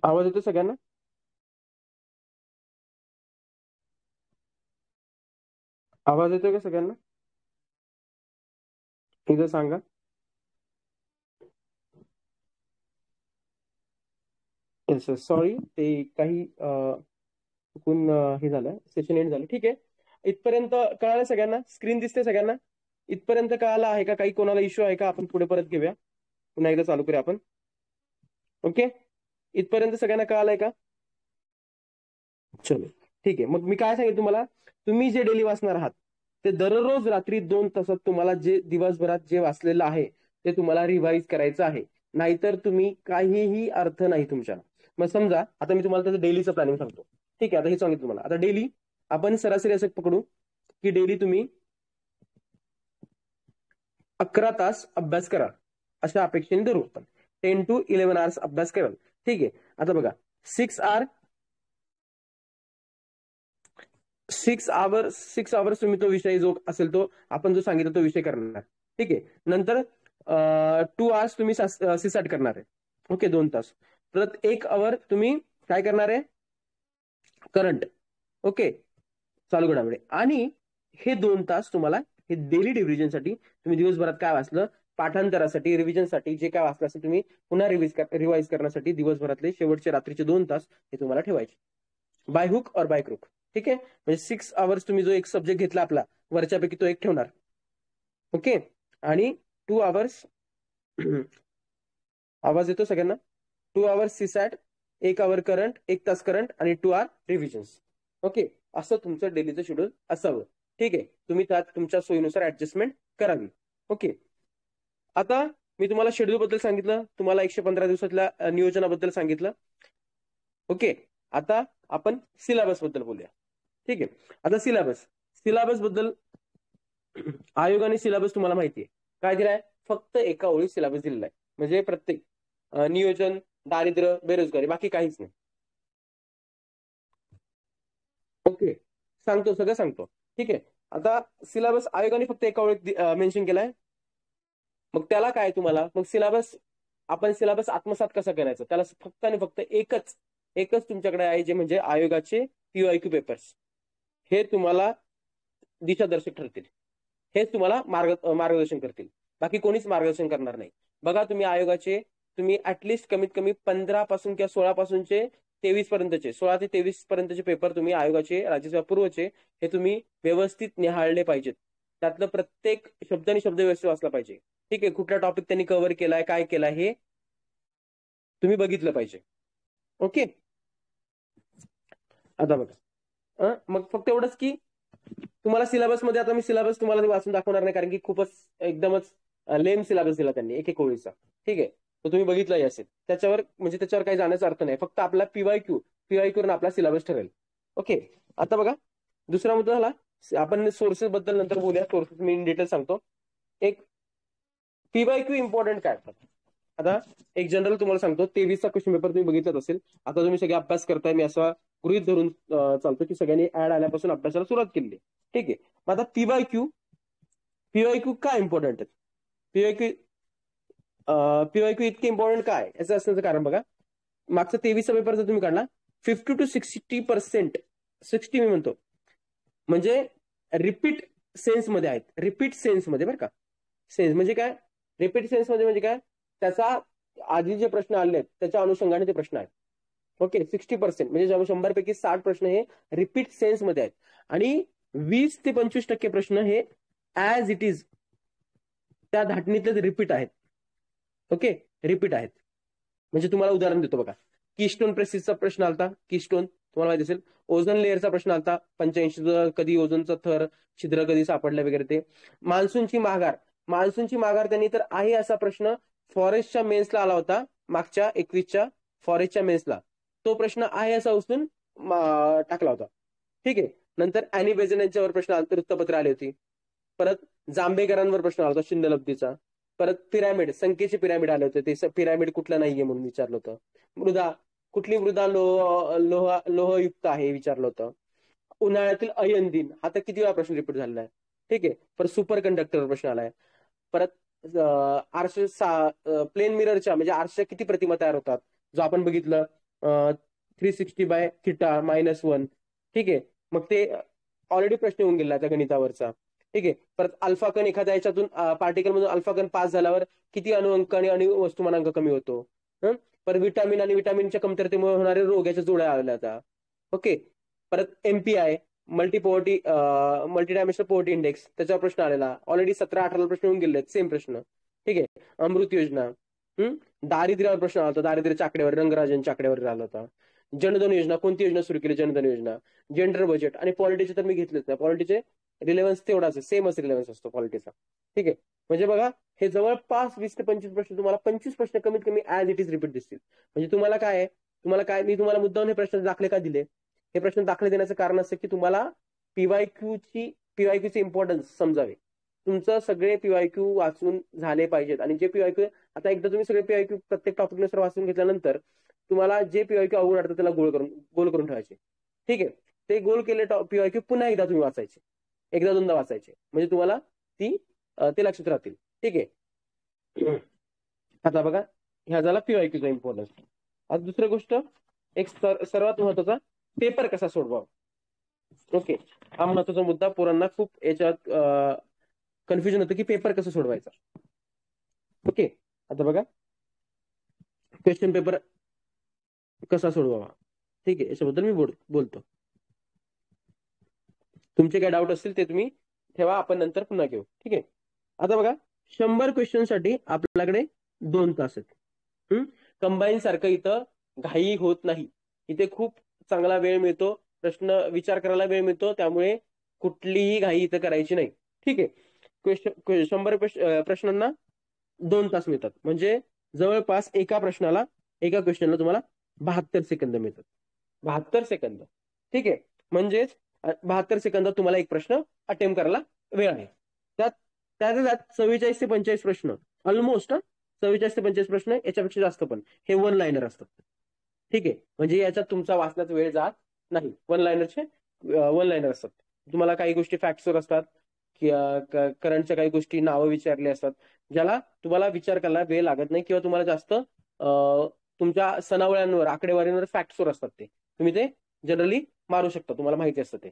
आवाज येतो सगळ्यांना? आवाज येतोय का सगळ्यांना? एकदा सांगा. येस सॉरी, ते काही चुकून हे झालं, सेशन एंड झालं. ठीक आहे, इथपर्यंत कळालं सगळ्यांना? स्क्रीन दिसते सगळ्यांना? इथपर्यंत कळालं आहे का? काही कोणाला इश्यू आहे का? आपण पुढे परत घेऊया, पुन्हा एकदा चालू करूया आपण. ओके, इथपर्यंत सगळ्यांना कळालंय का? चलो ठीक आहे. मग मी काय सांगेल तुम्हाला, तुम्ही जे डेली वाचणार आहात ते दररोज रात्री 2 तासात तुम्हाला जे दिवसभरात जे वाचलेलं आहे ते तुम्हाला रिवाईज करायचं आहे. नाहीतर तुम्ही काहीही अर्थ नाही तुमच्या. मग समजा आता मी तुम्हाला त्याचं डेलीचं प्लॅनिंग सांगतो. ठीक आहे, आता हे सांगितलं तुम्हाला. आता डेली आपण सरासरी असं पकडू की डेली तुम्ही 11 तास अभ्यास करा अशा अपेक्षेने धरू आपण. 10 to 11 hours अभ्यास कराल. ठीक आहे, आता बघा 6 hours तुम्ही तो विषय जो असेल तो आपण जो सांगितलं तो विषय करणार. ठीक आहे, नंतर 2 hours तुम्ही सिसॅट करणार आहे. ओके, 2 तास. परत 1 hour तुम्ही काय करणार आहे? करंट. ओके, चालू घडामोडी. आणि हे 2 तास तुम्हाला हे डेली डिव्हिजनसाठी तुम्ही दिवसभरात काय वाचलं, पाठांतरासाठी, रिव्हिजनसाठी जे काय वाचलं असेल तुम्ही पुन्हा रिवाईज करण्यासाठी दिवसभरातले शेवटचे रात्रीचे 2 तास हे तुम्हाला ठेवायचे. बाय हुक और बाय क्रुक. ठीक आहे, म्हणजे 6 hours तुम्ही जो एक सब्जेक्ट घेतला आपला वरच्यापैकी तो एक ठेवणार. ओके, आणि 2 hours आवाज येतो सगळ्यांना? 2 hours सीसॅट, 1 hour करंट, 1 तास करंट आणि 2 hour रिव्हिजन्स. ओके, असं तुमचं डेलीचं शेड्यूल असावं. ठीक आहे, तुम्ही त्यात तुमच्या सोयीनुसार ऍडजस्टमेंट करावी. ओके, आता मी तुम्हाला शेड्यूल बद्दल सांगितलं, तुम्हाला 115 दिवसातल्या नियोजनाबद्दल सांगितलं. ओके, आता आपण सिलेबस बद्दल बोलूया. ठीक आहे, आता सिलेबस बद्दल आयोगाने सिलेबस तुम्हाला माहिती आहे काय दिलाय? फक्त एका ओळीत सिलेबस दिलेला आहे. म्हणजे प्रत्येक नियोजन, दारिद्र्य, बेरोजगारी, बाकी काहीच नाही. ओके, सांगतो, सगळं सांगतो. ठीक आहे, आता सिलेबस आयोगाने फक्त एका ओळीत मेन्शन केलाय. मग त्याला काय तुम्हाला, मग आपण सिलेबस आत्मसात कसा करायचा, त्याला फक्त आणि फक्त एकच तुमच्याकडे आहे, जे म्हणजे आयोगाचे PYQ पेपर्स. हे तुम्हाला दिशादर्शक ठरतील, हेच तुम्हाला मार्गदर्शन करतील. बाकी कोणीच मार्गदर्शन करणार नाही. बघा, तुम्ही ऍटलिस्ट कमीत कमी 15 पासून किंवा 16 पासूनचे 23 पर्यंतचे, 16 ते 23 पर्यंतचे पेपर तुम्ही आयोगाचे, राज्यसेवा पूर्वचे, हे तुम्ही व्यवस्थित निहाळले पाहिजेत. त्यातलं प्रत्येक शब्द आणि शब्द व्यवस्थित वाचला पाहिजे. ठीक आहे, कुठला टॉपिक त्यांनी कव्हर केलाय, काय केलाय, हे तुम्ही बघितलं पाहिजे. ओके, आता बघा, मग फक्त एवढंच की तुम्हाला सिलेबसमध्ये, आता मी सिलेबस तुम्हाला वाचून दाखवणार नाही कारण की खूपच एकदमच लेम सिलेबस दिला त्यांनी एक ओळीचा. ठीक आहे, तो तुम्ही बघितलाही असेल. त्याच्यावर काही जाण्याचा अर्थ नाही. फक्त आपला पीवायक्यू आपला सिलेबस ठरेल. ओके, आता बघा, दुसरा मुद्दा झाला, आपण सोर्सेस बद्दल नंतर बोलूया. सोर्सेस मी इन डिटेल सांगतो. एक पीवायक्यू इम्पॉर्टंट काय? आता एक जनरल तुम्हाला सांगतो, 23चा क्वेश्चन पेपर तुम्ही बघितलाच असेल. आता तुम्ही सगळे अभ्यास करताय, मी असा गृहीत धरून चालतो की सगळ्यांनी ऍड आल्यापासून अभ्यासाला सुरुवात केली. ठीक आहे, मग आता पीवायक्यू काय इम्पॉर्टंट आहे? पीवायक्यू इतके इम्पॉर्टंट काय याचं असण्याचं कारण बघा, मागचा 23चा पेपर जर तुम्ही काढला, 50 to 60%, 60 मी म्हणतो, म्हणजे रिपीट सेन्समध्ये आहेत. रिपीट सेन्समध्ये, बरं का? सेन्स म्हणजे काय? रिपीट सेन्समध्ये म्हणजे काय? त्याचा आधी जे प्रश्न आले आहेत त्याच्या अनुषंगाने ते प्रश्न आहेत. ओके, 60% म्हणजे 100 पैकी 60 प्रश्न हे रिपीट सेन्समध्ये आहेत. आणि 20 ते 25% प्रश्न हे ऍज इट इज त्या धाटणीतले रिपीट आहेत. ओके, रिपीट आहेत. म्हणजे तुम्हाला उदाहरण देतो बघा, कीस्टोन प्रेसिसचा प्रश्न आलता. कीस्टोन तुम्हाला माहिती असेल. ओझोन लेअरचा प्रश्न आलता, 85 कधी ओझोनचा थर छिद्र कधी सापडलं वगैरे ते. मान्सूनची माघार त्यांनी तर आहे असा प्रश्न फॉरेस्टच्या मेन्सला आला होता, मागच्या 21च्या फॉरेस्टच्या मेन्सला. तो प्रश्न आहे असा उचलून टाकला होता. ठीक आहे, नंतर अॅनी बेझन यांच्यावर प्रश्न वृत्तपत्र आली होती. परत जांभेकरांवर प्रश्न आला होता शिंदलब्धीचा. परत पिरॅमिड, संख्येचे पिरॅमिड आले होते, ते पिरॅमिड कुठलं नाहीये म्हणून विचारलं होतं. कुठली मृदा लोहयुक्त आहे विचारलं होतं. उन्हाळ्यातील अयन दिन, हा तर किती वेळा प्रश्न रिपीट झालेला आहे. ठीक आहे, परत सुपर कंडक्टर प्रश्न आलाय. परत आरशे, प्लेन मिररच्या म्हणजे आरशा किती प्रतिमा तयार होतात, जो आपण बघितलं 360/θ -1. ठीक आहे, मग ते ऑलरेडी प्रश्न येऊन गेला त्या गणितावरचा. ठीक आहे, परत अल्फा कण एखाद्या याच्यातून पार्टिकल मधून अल्फा कण पास झाल्यावर किती अणुअंक आणि वस्तुमानांक कमी होतो. परत विटामिन आणि विटामिनच्या कमतरतेमुळे होणारे रोग याच्या जोड्या आल्या आता. ओके, परत MPI multi dimensional poverty index, त्याचा प्रश्न आलेला ऑलरेडी 17-18 प्रश्न येऊन गेले सेम प्रश्न. ठीक आहे, अमृत योजना, दारिद्र्यावर प्रश्न आला होता, दारिद्र्याच्या आकड्यावर, रंगराजनच्या आकड्यावर आला होता. जनधन योजना, कोणती योजना सुरू केली, जनधन योजना. जेंडर बजेट आणि पॉलिटीचे तर मी घेतलेच नाही, पॉलिटीचे रिलेव्हन्स तेवढाच आहे, सेमच रिलेव्हन्स असतो पॉलिटीचा. ठीक आहे, म्हणजे बघा हे जवळपास 20 ते 25 प्रश्न तुम्हाला 25 प्रश्न कमीत कमी ऍज इट इज रिपीट दिसतील. म्हणजे तुम्हाला काय आहे, मी तुम्हाला मुद्दाम हे प्रश्न दाखले का दिले, हे प्रश्न दाखले देण्याचं कारण असं की तुम्हाला पीवायक्यूची इम्पॉर्टन्स समजावे. तुमचं सगळे पीवायक्यू वाचून झाले पाहिजेत. आणि जे पीवायक्यू आता एकदा तुम्ही सगळे पीवायक्यू प्रत्येक टॉपिकनुसार वाचून घेतल्यानंतर तुम्हाला जे पीवायक्यू अवघड वाटतं त्याला गोल करून ठेवायचे. ठीक आहे, ते गोल केले पीवायक्यू पुन्हा एकदा तुम्ही वाचायचे, एकदा दोनदा वाचायचे, म्हणजे तुम्हाला ते लक्षात राहतील. ठीक आहे, आता बघा ह्या झाला पीवायक्यूचा इम्पॉर्टन्स. आता दुसरी गोष्ट, एक सर्वात महत्वाचा, पेपर कसा सोडवावा. ओके, हा महत्वाचा मुद्दा. पोरांना खूप याच्यात कन्फ्युजन होतं की पेपर कसं सोडवायचा. ओके, आता बघा क्वेश्चन पेपर कसा सोडवावा. ठीक आहे, याच्याबद्दल मी बोलतो. तुमचे काय डाऊट असतील ते तुम्ही ठेवा, आपण नंतर पुन्हा घेऊ. ठीक आहे, आता बघा 100 क्वेश्चन साठी आपल्याकडे 2 तास आहेत. कंबाईन सारखं इथं घाई होत नाही, इथे खूप चांगला वेळ मिळतो, प्रश्न विचार करायला वेळ मिळतो, त्यामुळे कुठलीही घाई इथं करायची नाही. ठीक आहे, 100 प्रश्नांना 2 तास मिळतात, म्हणजे जवळपास एका क्वेश्चनला तुम्हाला 72 सेकंद मिळतात. 72 सेकंद. ठीक आहे, म्हणजेच 72 सेकंदात तुम्हाला एक प्रश्न अटेम्प्ट करायला वेळ आहे. त्यात 44 ते 45 प्रश्न, ऑलमोस्ट 44 ते 45 प्रश्न, याच्यापेक्षा जास्त पण हे वन लाईनर असतात. ठीक आहे, म्हणजे याच्यात तुमचा वाचण्याचा वेळ जात नाही. वन लाईनर असतात. तुम्हाला काही गोष्टी फॅक्ट्सवर असतात, करंटच्या काही गोष्टी नावं विचारली असतात, ज्याला तुम्हाला विचार करायला वेळ लागत नाही, किंवा तुम्हाला जास्त तुमच्या सनावळ्यांवर, आकडेवारीवर, फॅक्ट्सवर असतात, ते तुम्ही ते जनरली मारू शकता, तुम्हाला माहिती असतं ते.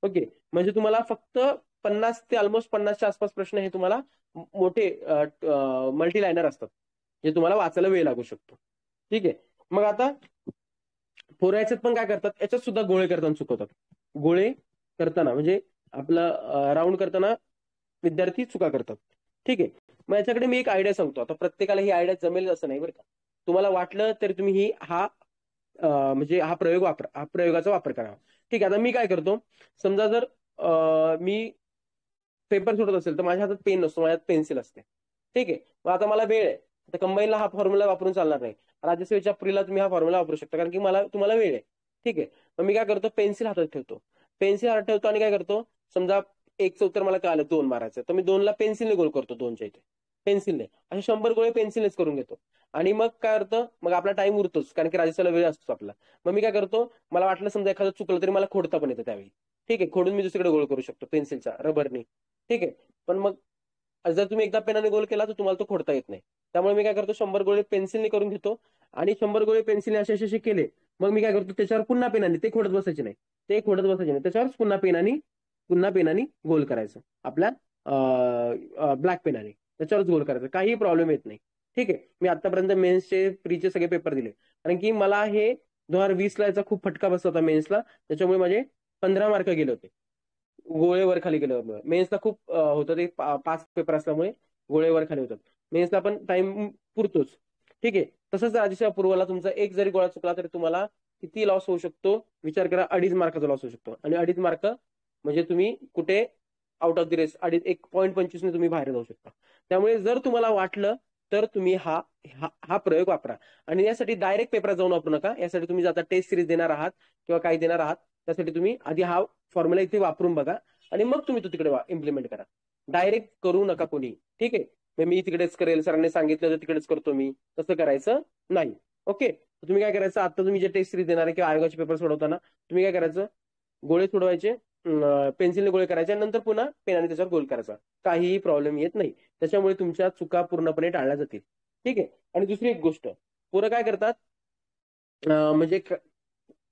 ओके, म्हणजे तुम्हाला फक्त 50 ते ऑलमोस्ट 50च्या आसपास प्रश्न हे तुम्हाला मोठे मल्टी लाईनर असतात, जे तुम्हाला वाचायला वेळ लागू शकतो. ठीक आहे, मग आता पोरं याच्यात पण काय करतात, याच्यात सुद्धा गोळे करताना चुकवतात. गोळे करताना म्हणजे आपलं राऊंड करताना विद्यार्थी चुका करतात. ठीक आहे, मग याच्याकडे मी एक आयडिया सांगतो. आता प्रत्येकाला ही आयडिया जमेल असं नाही बरं का. तुम्हाला वाटलं तर तुम्ही म्हणजे हा प्रयोगाचा वापर करावा. ठीक आहे, आता मी काय करतो, समजा जर मी पेपर सोडत असेल तर माझ्या हातात पेन नसतो, माझ्या हातात पेन्सिल असते. ठीक आहे, मग आता मला वेळ आहे, तर कंबाईनला हा फॉर्म्युला वापरून चालणार नाही, राज्यसेवेच्या प्रीला तुम्ही हा फॉर्म्युला वापरू शकता, कारण की तुम्हाला वेळ आहे. ठीक आहे, मग मी काय करतो, पेन्सिल हातात ठेवतो आणि काय करतो, समजा 1चं उत्तर मला कळालं 2 मारायचं, तर मी 2ला पेन्सिलने गोल करतो, 2च्या इथे पेन्सिलने, असे 100 गोळे पेन्सिलनेच करून घेतो. आणि मग काय करतं, मग आपला टाइम उरतोच, कारण की राज्यसेवेला वेळ असतो आपला. मग मी काय करतो, मला वाटलं समजा एखादं चुकलं तरी मला खोडता पण येतं त्यावेळी. ठीक आहे, खोडून मी दुसरीकडे गोल करू शकतो पेन्सिलचा, रबरने. ठीक आहे, पण मग जर तुम्ही एकदा पेनाने गोल केला तर तुम्हाला तो खोडता येत नाही. त्यामुळे मी काय करतो, 100 गोळे पेन्सिलने करून घेतो, आणि 100 गोळे पेन्सिलने असे केले, मग मी काय करतो, त्याच्यावर पुन्हा पेनाने, ते खोडत बसायचे नाही, त्याच्यावर पुन्हा पेनाने गोल करायचं, आपल्या ब्लॅक पेनाने त्याच्यावरच गोल करायचं, काही प्रॉब्लेम येत नाही. ठीक आहे, मी आतापर्यंत मेन्सचे प्रीचे सगळे पेपर दिले, कारण की मला हे 2020ला याचा खूप फटका बसला होता मेन्सला, त्याच्यामुळे माझे 15 मार्क गेले होते, गोळे वर खाली गेले होते. मेन्सला खूप होतं ते 5 पेपर असल्यामुळे गोळे वर खाली होतात. मेन्सला पण टाइम पुरतोच. ठीक आहे, तसंच राज्यसेवा पूर्वला तुमचा एक जरी गोळा चुकला तरी तुम्हाला किती लॉस होऊ शकतो विचार करा, 2.5 मार्काचा लॉस होऊ शकतो. आणि 2.5 मार्क म्हणजे तुम्ही कुठे आउट ऑफ द रेस 1.25 ने तुम्ही बाहेर जाऊ शकता. त्यामुळे जर तुम्हाला वाटलं तर तुम्ही हा प्रयोग वापरा. आणि यासाठी डायरेक्ट पेपरात जाऊन वापरू नका. यासाठी तुम्ही आता टेस्ट सिरीज देणार आहात किंवा काही देणार आहात, त्यासाठी तुम्ही आधी हा फॉर्म्युला इथे वापरून बघा, आणि मग तुम्ही तो तिकडे इम्प्लिमेंट करा. डायरेक्ट करू नका कोणी. ठीक आहे, मी तिकडेच करेल, सरांनी सांगितलं तर तिकडेच करतो मी, तसं करायचं नाही. ओके, तुम्ही काय करायचं, आता तुम्ही जे टेस्ट सिरीज देणार आहे किंवा आयोगाचे पेपर सोडवताना तुम्ही काय करायचं, गोळे सोडवायचे, पेन्सिलने गोळे करायचे, नंतर पुन्हा पेनाने त्याच्यावर गोल करायचा, काहीही प्रॉब्लेम येत नाही. त्याच्यामुळे तुमच्या चुका पूर्णपणे टाळल्या जातील. ठीक आहे, आणि दुसरी एक गोष्ट, पोरं काय करतात, म्हणजे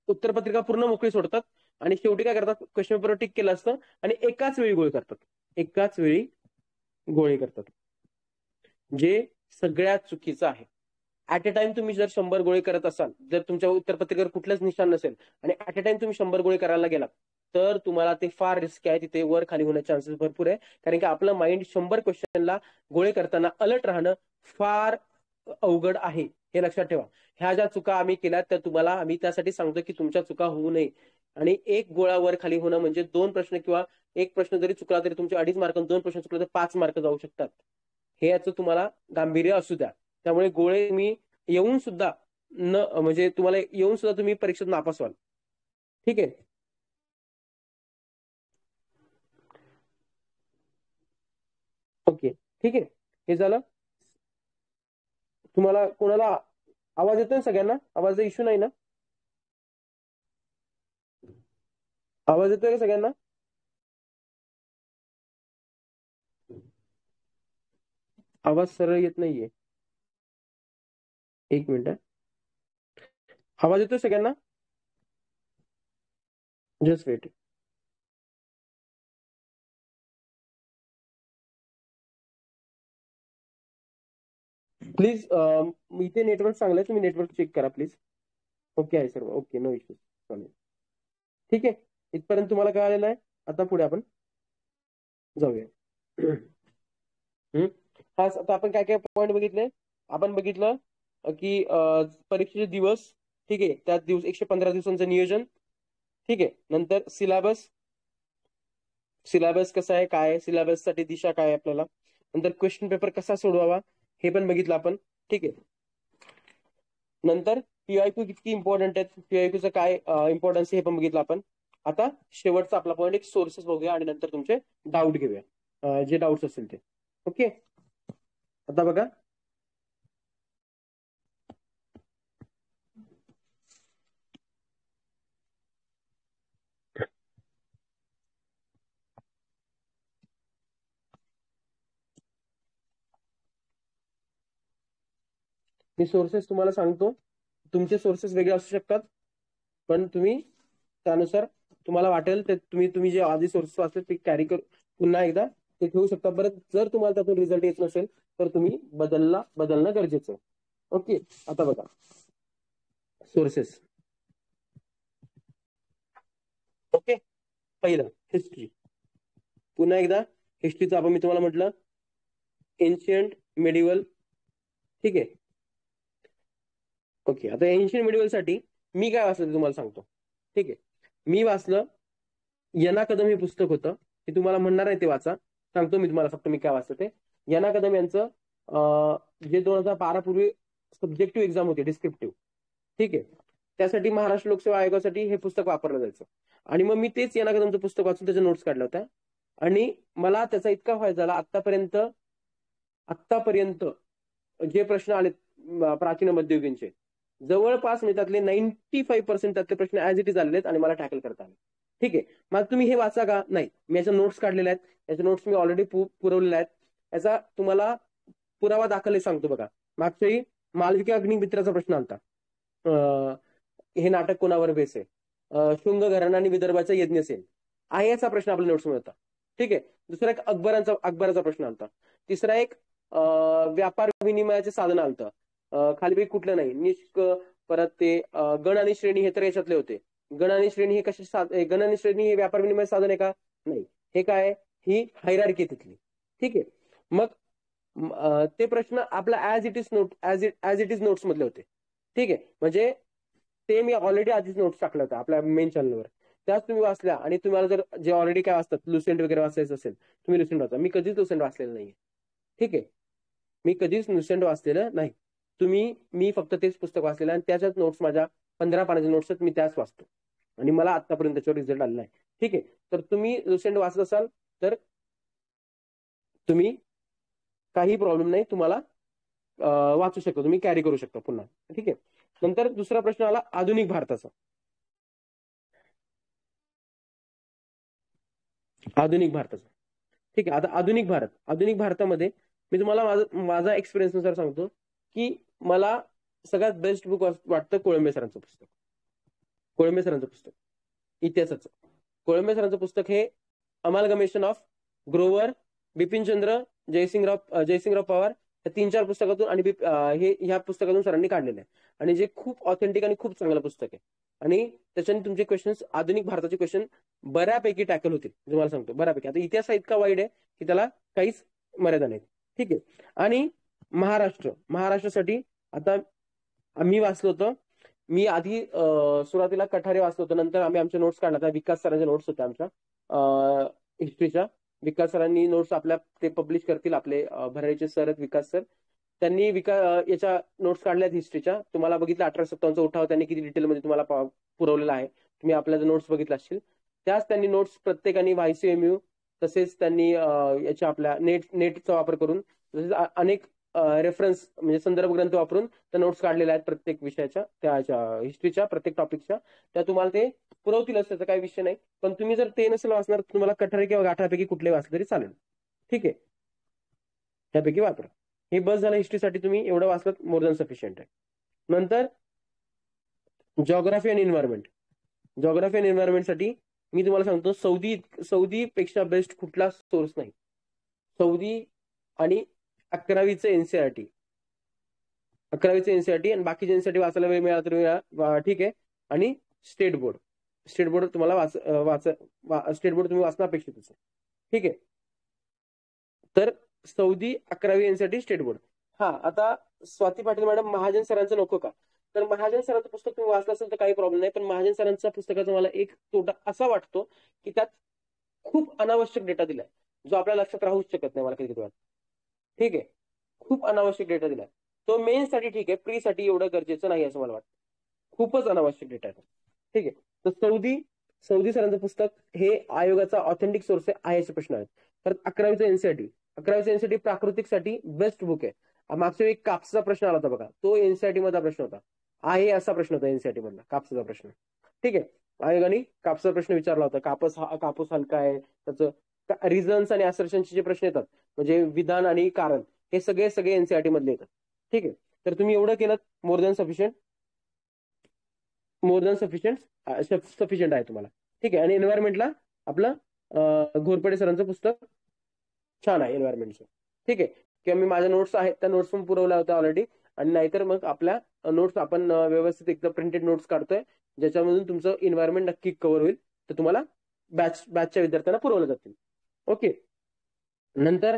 उत्तरपत्रिका पूर्ण मोकळी सोडतात आणि शेवटी काय करतात, क्वेश्चन पेपर टिक केलं असतं आणि एकाच वेळी गोळी करतात, एकाच वेळी गोळी करतात, जे सगळ्यात चुकीचं आहे. ऍट अ टाइम तुम्ही जर 100 गोळी करत असाल, जर तुमच्या उत्तरपत्रिकेवर कुठलंच निशाण नसेल आणि ऍट अ टाइम तुम्ही 100 गोळी करायला गेलात, तर तुम्हाला ते फार रिस्क आहे, तिथे वर खाली होण्याचे चान्सेस भरपूर आहे. कारण की आपलं माइंड 100 क्वेश्चनला गोळी करताना अलर्ट राहणं फार अवघड आहे, हे लक्षात ठेवा. ह्या ज्या चुका आम्ही केल्यात त्या तुम्हाला आम्ही त्यासाठी सांगतो की तुमच्या चुका होऊ नये. आणि एक गोळा वर खाली होणं म्हणजे 2 प्रश्न किंवा एक प्रश्न जरी चुकला तरी तुमचे 2.5 मार्क, 2 प्रश्न चुकले तर 5 मार्क जाऊ शकतात. हे याचं तुम्हाला गांभीर्य असू द्या. त्यामुळे गोळे मी येऊन सुद्धा म्हणजे तुम्हाला येऊन सुद्धा तुम्ही परीक्षेत नापास व्हाल. ठीक आहे. ओके, ठीक आहे. हे झालं. तुम्हाला कोणाला आवाज येतोय सगळ्यांना? आवाजाचा इश्यू नाही ना? आवाज येतोय का सगळ्यांना? आवाज सरळ येत नाहीये. एक मिनिट. आवाज येतोय सगळ्यांना? Just wait. प्लीज इथे नेटवर्क चांगलं आहे, तुम्ही नेटवर्क चेक करा प्लीज. ओके आहे सर्व, ओके, नो इश्यूज, चालेल. ठीक आहे, इथपर्यंत तुम्हाला कळालेलं आहे. आता पुढे आपण जाऊया. हा, आता आपण काय काय पॉईंट बघितले. आपण बघितलं की परीक्षेचे दिवस, ठीक आहे, त्यात दिवस 115 दिवसांचं नियोजन, ठीक आहे. नंतर सिलेबस, सिलेबस कसा आहे, काय सिलेबससाठी दिशा काय आहे आपल्याला. नंतर क्वेश्चन पेपर कसा सोडवावा हे पण बघितलं आपण, ठीक आहे. नंतर पीआयक्यू किती इम्पॉर्टंट आहेत, पीआयक्यूचं काय इम्पॉर्टन्स हे पण बघितलं आपण. आता शेवटचा आपला पॉईंट एक सोर्सेस बघूया आणि नंतर तुमचे डाऊट घेऊया, जे डाऊट्स असतील ते. ओके, आता बघा. मी सोर्सेस तुम्हाला सांगतो. तुमचे सोर्सेस वेगळे असू शकतात, पण तुम्ही त्यानुसार तुम्हाला वाटेल ते तुम्ही तुम्ही जे आधी सोर्सेस वाचले ते कॅरी करू, पुन्हा एकदा ते ठेवू शकता. परत जर तुम्हाला त्यातून रिझल्ट येत नसेल तर तुम्ही बदलणं गरजेचं आहे. ओके, आता बघा सोर्सेस. ओके, पहिलं हिस्ट्री. पुन्हा एकदा हिस्ट्रीचं आपण मी तुम्हाला म्हटलं एन्शियंट मेडिवल, ठीक आहे. ओके, आता एन्शियंट मेडिवल साठी मी काय वाचलं ते तुम्हाला सांगतो, ठीक आहे. मी वाचलं यना कदम हे पुस्तक होतं, ते तुम्हाला म्हणणार आहे ते वाचा. सांगतो मी तुम्हाला फक्त मी काय वाचलं ते. यना कदम यांचं जे 2012 पूर्वी सब्जेक्टिव्ह एक्झाम होती डिस्क्रिप्टिव्ह, ठीक आहे, त्यासाठी महाराष्ट्र लोकसेवा आयोगासाठी हे पुस्तक वापरलं जायचं. आणि मग मी तेच यना कदमचं पुस्तक वाचून त्याच्या नोट्स काढल्या होत्या. आणि मला त्याचा इतका फायदा झाला, आत्तापर्यंत जे प्रश्न आले प्राचीन मध्ययुगीनचे, जवळपास मी त्यातले 95% त्यातले प्रश्न ऍज इट इज आलेले आहेत आणि मला टॅकल करता आले. ठीक आहे, मग तुम्ही हे वाचा का? नाही, मी याच्या नोट्स काढलेल्या आहेत, याच्या नोट्स मी ऑलरेडी पुरवलेल्या आहेत. याचा तुम्हाला पुरावा दाखल सांगतो बघा. मागच्याही मालविका अग्निमित्राचा प्रश्न आलता, हे नाटक कोणावर बेस आहे, शुंग घराणा आणि विदर्भाचा यज्ञसेन आहे, याचा प्रश्न आपल्या नोट्समध्ये होता. ठीक आहे. दुसरा एक अकबराचा प्रश्न आलता. तिसरा एक व्यापार विनिमयाचे साधन आलतं, खालीपैकी कुठलं नाही, निष्क. परत ते गण आणि श्रेणी हे तर याच्यातले होते. गण आणि श्रेणी हे गण आणि श्रेणी हे व्यापार विनिमय साधन आहे का? नाही. हे काय, ही हायरार्की तिथली. ठीक आहे. मग ते प्रश्न आपला ऍज इट इज नोट्स मधले होते. ठीक आहे, म्हणजे ते मी ऑलरेडी आधीच नोट्स टाकलं होतं आपल्या मेन चॅनलवर, त्याच तुम्ही वाचल्या. आणि तुम्हाला जर जे ऑलरेडी काय वाचतात, लुसेंट वगैरे वाचायचं असेल, तुम्ही लुसेंट वाचा. मी कधीच लुसेंट वाचलेलं नाहीये. ठीक आहे, मी कधीच लुसेंट वाचलेलं नाही. मी फक्त तेच पुस्तक वाचलेलं आणि त्याच्याच नोट्स माझ्या 15 पानाच्या नोट्स मी त्याच वाचतो आणि मला आतापर्यंत त्याच्यावर रिझल्ट आलेला आहे. ठीक आहे, तर तुम्ही लुसेंट वाचत असाल तर तुम्ही काही प्रॉब्लेम नाही, तुम्हाला वाचू शकता, तुम्ही कॅरी करू शकता पुन्हा. ठीक आहे. नंतर दुसरा प्रश्न आला आधुनिक भारताचा. आधुनिक भारताचा, ठीक आहे. आता आधुनिक भारतामध्ये मी तुम्हाला माझा एक्सपिरियन्स नुसार सांगतो की मला सगळ्यात बेस्ट बुक वाटतं कोळंबे सरांचं पुस्तक. कोळंबे सरांचं पुस्तक इतिहासाचं. कोळंबे सरांचं पुस्तक हे अमालगमेशन ऑफ ग्रोवर, बिपिनचंद्र, जयसिंगराव पवार या 3-4 पुस्तकातून आणि हे ह्या पुस्तकातून सरांनी काढलेलं आहे. आणि जे खूप ऑथेंटिक आणि खूप चांगलं पुस्तक आहे. आणि त्याच्याने तुमचे क्वेश्चन्स, आधुनिक भारताचे क्वेश्चन बऱ्यापैकी टॅकल होतील. तुम्हाला सांगतो बऱ्यापैकी. आता इतिहास हा इतका वाईड आहे की त्याला काहीच मर्यादा नाही. ठीक आहे. आणि महाराष्ट्रासाठी आता आम्ही वाचलो होतं. मी आधी सुरुवातीला कठारे वाचलो होतं. नंतर आम्ही आमच्या नोट्स काढल्या होत्या. विकास सरांच्या नोट्स होत्या आमच्या हिस्ट्रीच्या. विकास सरांनी नोट्स आपल्या ते पब्लिश करतील, आपले भरारीचे सर आहेत विकास सर. त्यांनी याच्या नोट्स काढल्यात हिस्ट्रीच्या. तुम्हाला बघितलं 1857चा उठाव त्यांनी किती डिटेलमध्ये तुम्हाला पुरवलेला आहे. तुम्ही आपल्या नोट्स बघितला असतील. त्याच त्यांनी नोट्स प्रत्येकाने YCMU तसेच त्यांनी याच्या आपल्या नेटचा वापर करून तसेच अनेक रेफरन्स म्हणजे संदर्भ ग्रंथ वापरून त्या नोट्स काढलेल्या आहेत प्रत्येक विषयाच्या, त्या हिस्ट्रीच्या प्रत्येक टॉपिकच्या. त्या तुम्हाला ते पुरवतीलच, त्याचा काही विषय नाही. पण तुम्ही जर ते नसेल वाचणार, तुम्हाला कठारे किंवा गाठापैकी कुठले वाचले तरी चालेल. ठीक आहे. त्यापैकी वापरा. हे बस झालं हिस्ट्रीसाठी. तुम्ही एवढं वाचलं मोर दॅन सफिशियंट आहे. नंतर जॉग्राफी आणि एन्व्हायरमेंट. जॉग्राफी आणि एन्व्हायरमेंटसाठी मी तुम्हाला सांगतो, सौदी पेक्षा बेस्ट कुठला सोर्स नाही. सौदी आणि 11वीचं NCERT, 11वीचं NCERT आणि बाकीचे NCERT वाचायला वेळ मिळाला तर ठीक आहे. आणि स्टेट बोर्ड तुम्हाला स्टेट बोर्ड तुम्ही वाचणं अपेक्षित आहे. ठीक आहे. तर सौदी, 11वी NCERT, स्टेट बोर्ड. हा, आता स्वाती पाटील मॅडम महाजन सरांचं नको का? तर महाजन सरांचं पुस्तक तुम्ही वाचलं असेल तर काही प्रॉब्लेम नाही. पण महाजन सरांच्या पुस्तकाचा मला एक तोटा असा वाटतो की त्यात खूप अनावश्यक डेटा दिलाय, जो आपल्या लक्षात राहूच शकत नाही मला कधी वेळा. ठीक आहे. खूप अनावश्यक डेटा दिलाय. तो मेन्ससाठी ठीक आहे, प्रीसाठी एवढं गरजेचं नाही असं मला वाटतं. खूपच अनावश्यक डेटा आहे. ठीक आहे. तर सौदी सरांचं पुस्तक हे आयोगाचा ऑथेंटिक सोर्स आहे असे प्रश्न आहेत. तर 11वीचं NCERT प्राकृतिकसाठी बेस्ट बुक आहे. मागच्या एक कापसाचा प्रश्न आला होता बघा, तो NCERT मधला प्रश्न होता. आहे असा प्रश्न होता NCERT मधला, कापसाचा प्रश्न. ठीक आहे. आयोगाने कापसाचा प्रश्न विचारला होता. कापूस हलका आहे, त्याचं रिझन्स आणि असर्शनचे जे प्रश्न येतात म्हणजे विधान आणि कारण, हे सगळे NCERT मधले येतात. ठीक आहे. तर तुम्ही एवढं केलं मोर दॅन सफिशियंट आहे तुम्हाला. ठीक आहे. आणि एन्व्हायरमेंटला आपलं घोरपडे सरांचं पुस्तक छान आहे एन्व्हायरमेंटचं. ठीक आहे. किंवा मी माझ्या नोट्स आहेत त्या नोट्स पण पुरवल्या होत्या ऑलरेडी. आणि नाहीतर मग आपल्या नोट्स आपण व्यवस्थित एकदम प्रिंटेड नोट्स काढतोय, ज्याच्यामधून तुमचं एन्व्हायरमेंट नक्की कव्हर होईल. तर तुम्हाला बॅचच्या विद्यार्थ्यांना पुरवले जातील. ओके. नंतर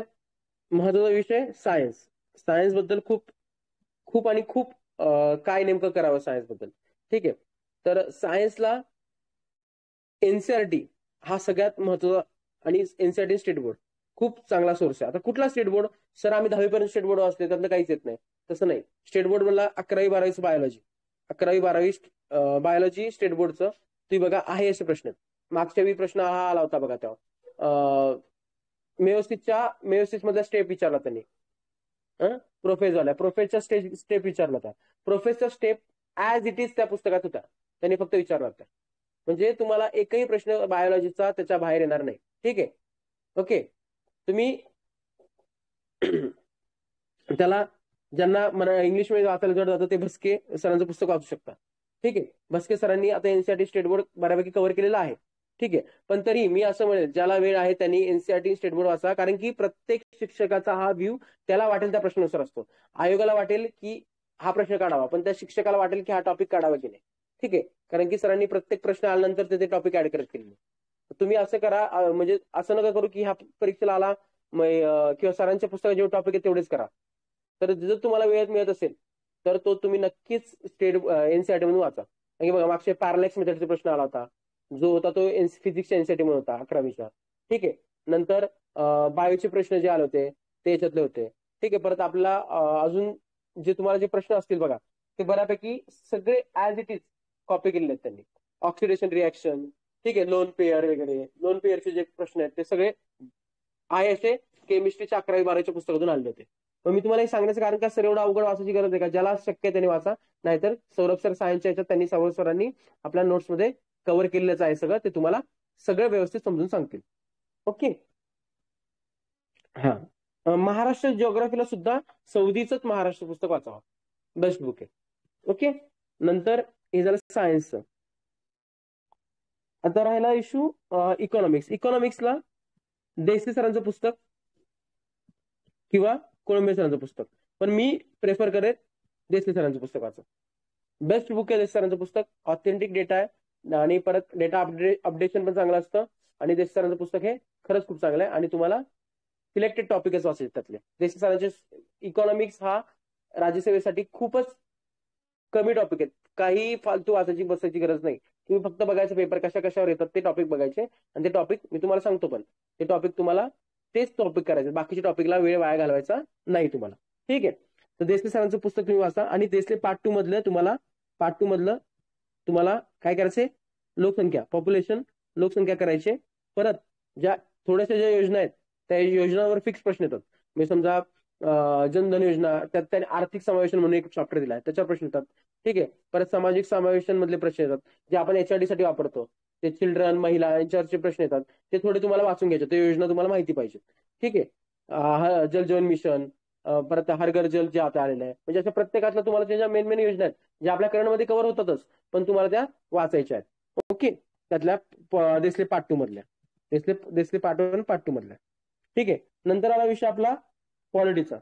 महत्वाचा विषय सायन्स बद्दल खूप काय नेमकं करावं सायन्स बद्दल. ठीक आहे. तर सायन्सला NCERT हा सगळ्यात महत्वाचा, आणि NCERT स्टेट बोर्ड खूप चांगला सोर्स आहे. आता कुठला स्टेट बोर्ड? सर आम्ही 10वीपर्यंत स्टेट बोर्ड वाचले, त्यातलं काहीच येत नाही. तसं नाही. स्टेट बोर्ड म्हणला 11वी-12वीचं बायोलॉजी, 11वी-12वी बायोलॉजी स्टेट बोर्डचं तुम्ही बघा आहे असे प्रश्न. मागच्या वेळी प्रश्न हा आला होता बघा तेव्हा. मेयोसिस मधला स्टेप विचारला त्यांनी. प्रोफेसच्या स्टेप विचारला होता. प्रोफेसचा स्टेप ऍज इट इज त्या पुस्तकात होता, त्यांनी फक्त विचारला होता. म्हणजे तुम्हाला एकही प्रश्न बायोलॉजीचा त्याच्या बाहेर येणार नाही. ठीक आहे. ओके. तुम्ही त्याला ज्यांना मला इंग्लिश मध्ये वाचायला जड जातं ते भस्के सरांचं पुस्तक वाचू शकता. ठीक आहे. भस्के सरांनी आता NCERT स्टेट बोर्ड बऱ्यापैकी कव्हर केलेला आहे. ठीक आहे. पण तरी मी असं म्हणेल, ज्याला वेळ आहे त्यांनी NCERT स्टेट बोर्ड वाचा, कारण की प्रत्येक शिक्षकाचा हा व्ह्यू त्याला वाटेल त्या प्रश्नानुसार असतो. आयोगाला वाटेल की हा प्रश्न काढावा, पण त्या शिक्षकाला वाटेल की हा टॉपिक काढावा की नाही. ठीक आहे. कारण की सरांनी प्रत्येक प्रश्न आल्यानंतर ते टॉपिक ऍड करत केले. तुम्ही असं करा, म्हणजे असं नका करू की ह्या परीक्षेला आला किंवा सरांच्या पुस्तकात जेवढे टॉपिक आहे तेवढेच करा. तर जर तुम्हाला वेळ मिळत असेल तर तो तुम्ही नक्कीच NCERT मधून वाचा. कारण की बघा मागच्या पॅरालॅक्स मेथडचा प्रश्न आला होता, जो होता तो फिजिक्सच्या NCERT मध्ये होता 11वीच्या. ठीक आहे. नंतर बायोचे प्रश्न जे आले होते ते याच्यातले होते. ठीक आहे. परत आपला अजून जे तुम्हाला जे प्रश्न असतील बघा, ते बऱ्यापैकी सगळे ऍज इट इज कॉपी केलेले आहेत त्यांनी. ऑक्सिडेशन रिॲक्शन, ठीक आहे, लोन पेअर वगैरे, लोन पेअरचे जे प्रश्न आहेत ते सगळे आहे असे केमिस्ट्रीच्या 11वी-12वीच्या पुस्तकातून आणले होते. मग मी तुम्हाला हे सांगण्याचं कारण का सर एवढा अवघड वाचायची गरज आहे का? ज्याला शक्य आहे त्यांनी वाचा. नाहीतर सौरभ सर सायन्सच्या याच्यात त्यांनी सौरभ सरांनी आपल्या नोट्समध्ये कव्हर केलेलंच आहे सगळं, ते तुम्हाला सगळं व्यवस्थित समजून सांगतील. ओके. हा, महाराष्ट्र जिओग्राफीला सुद्धा सौदीचंच महाराष्ट्र पुस्तक वाचावं, बेस्ट बुक आहे. ओके. नंतर हे झालं सायन्सचं. आता राहिला इश्यू इकॉनॉमिक्स. इकॉनॉमिक्सला देसाई सरांचं पुस्तक किंवा कोळंबे सरांचं पुस्तक, पण मी प्रेफर करेन देसाई सरांचं पुस्तक वाचा. बेस्ट बुक आहे देसाई सरांचं पुस्तक. ऑथेंटिक डेटा आहे आणि परत डेटा अपडेशन पण चांगलं असतं. आणि देसाई सरांचं पुस्तक हे खरंच खूप चांगलं आहे आणि तुम्हाला सिलेक्टेड टॉपिकच वाचायचे त्यातले. देसाई सरांचे इकॉनॉमिक्स हा राज्यसेवेसाठी खूपच कमी टॉपिक आहेत. काही फालतू वाचायची बसायची गरज नाही. तुम्ही फक्त बघायचं पेपर कशा कशावर येतात ते टॉपिक बघायचे आणि ते टॉपिक मी तुम्हाला सांगतो, पण ते टॉपिक तुम्हाला तेच टॉपिक करायचे, बाकीच्या टॉपिकला वेळ वाया घालवायचा नाही तुम्हाला. ठीक आहे. तर देसले सरांचं पुस्तक तुम्ही वाचा आणि देसले पार्ट 2 मधलं तुम्हाला काय करायचंय, लोकसंख्या, पॉप्युलेशन, लोकसंख्या करायचे. परत ज्या थोड्याशा ज्या योजना आहेत त्या योजनांवर फिक्स प्रश्न येतात. म्हणजे समजा जनधन योजना, त्यात त्याने आर्थिक समावेशन म्हणून एक चॅप्टर दिलाय, त्याच्यावर प्रश्न येतात. ठीक आहे. परत सामाजिक समावेशन मधले प्रश्न येतात जे आपण HRD साठी वापरतो. ते चिल्ड्रन, महिला यांच्यावरचे प्रश्न येतात. ते थोडे तुम्हाला वाचून घ्यायचे, ते योजना तुम्हाला माहिती पाहिजे. ठीक आहे. जल जीवन मिशन, परत हर घर जल जे आता आलेलं आहे, म्हणजे अशा प्रत्येकातलं तुम्हाला ज्या मेन मेन योजना आहेत ज्या आपल्या करंटमध्ये कव्हर होतातच, पण तुम्हाला त्या वाचायच्या आहेत. ओके. त्यातल्या देसले पार्ट 2 मधल्या, देसले पार्ट 1 पार्ट 2 मधल्या. ठीक आहे. नंतर आला विषय आपला पॉलिटीचा.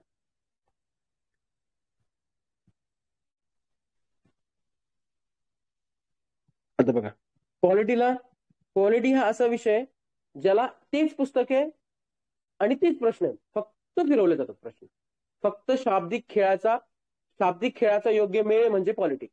आता बघा, पॉलिटी हा असा विषय ज्याला तेच पुस्तक आहे आणि तेच प्रश्न आहे, फक्त फिरवले जातात प्रश्न. फक्त शाब्दिक खेळाचा योग्य मेळ म्हणजे पॉलिटी,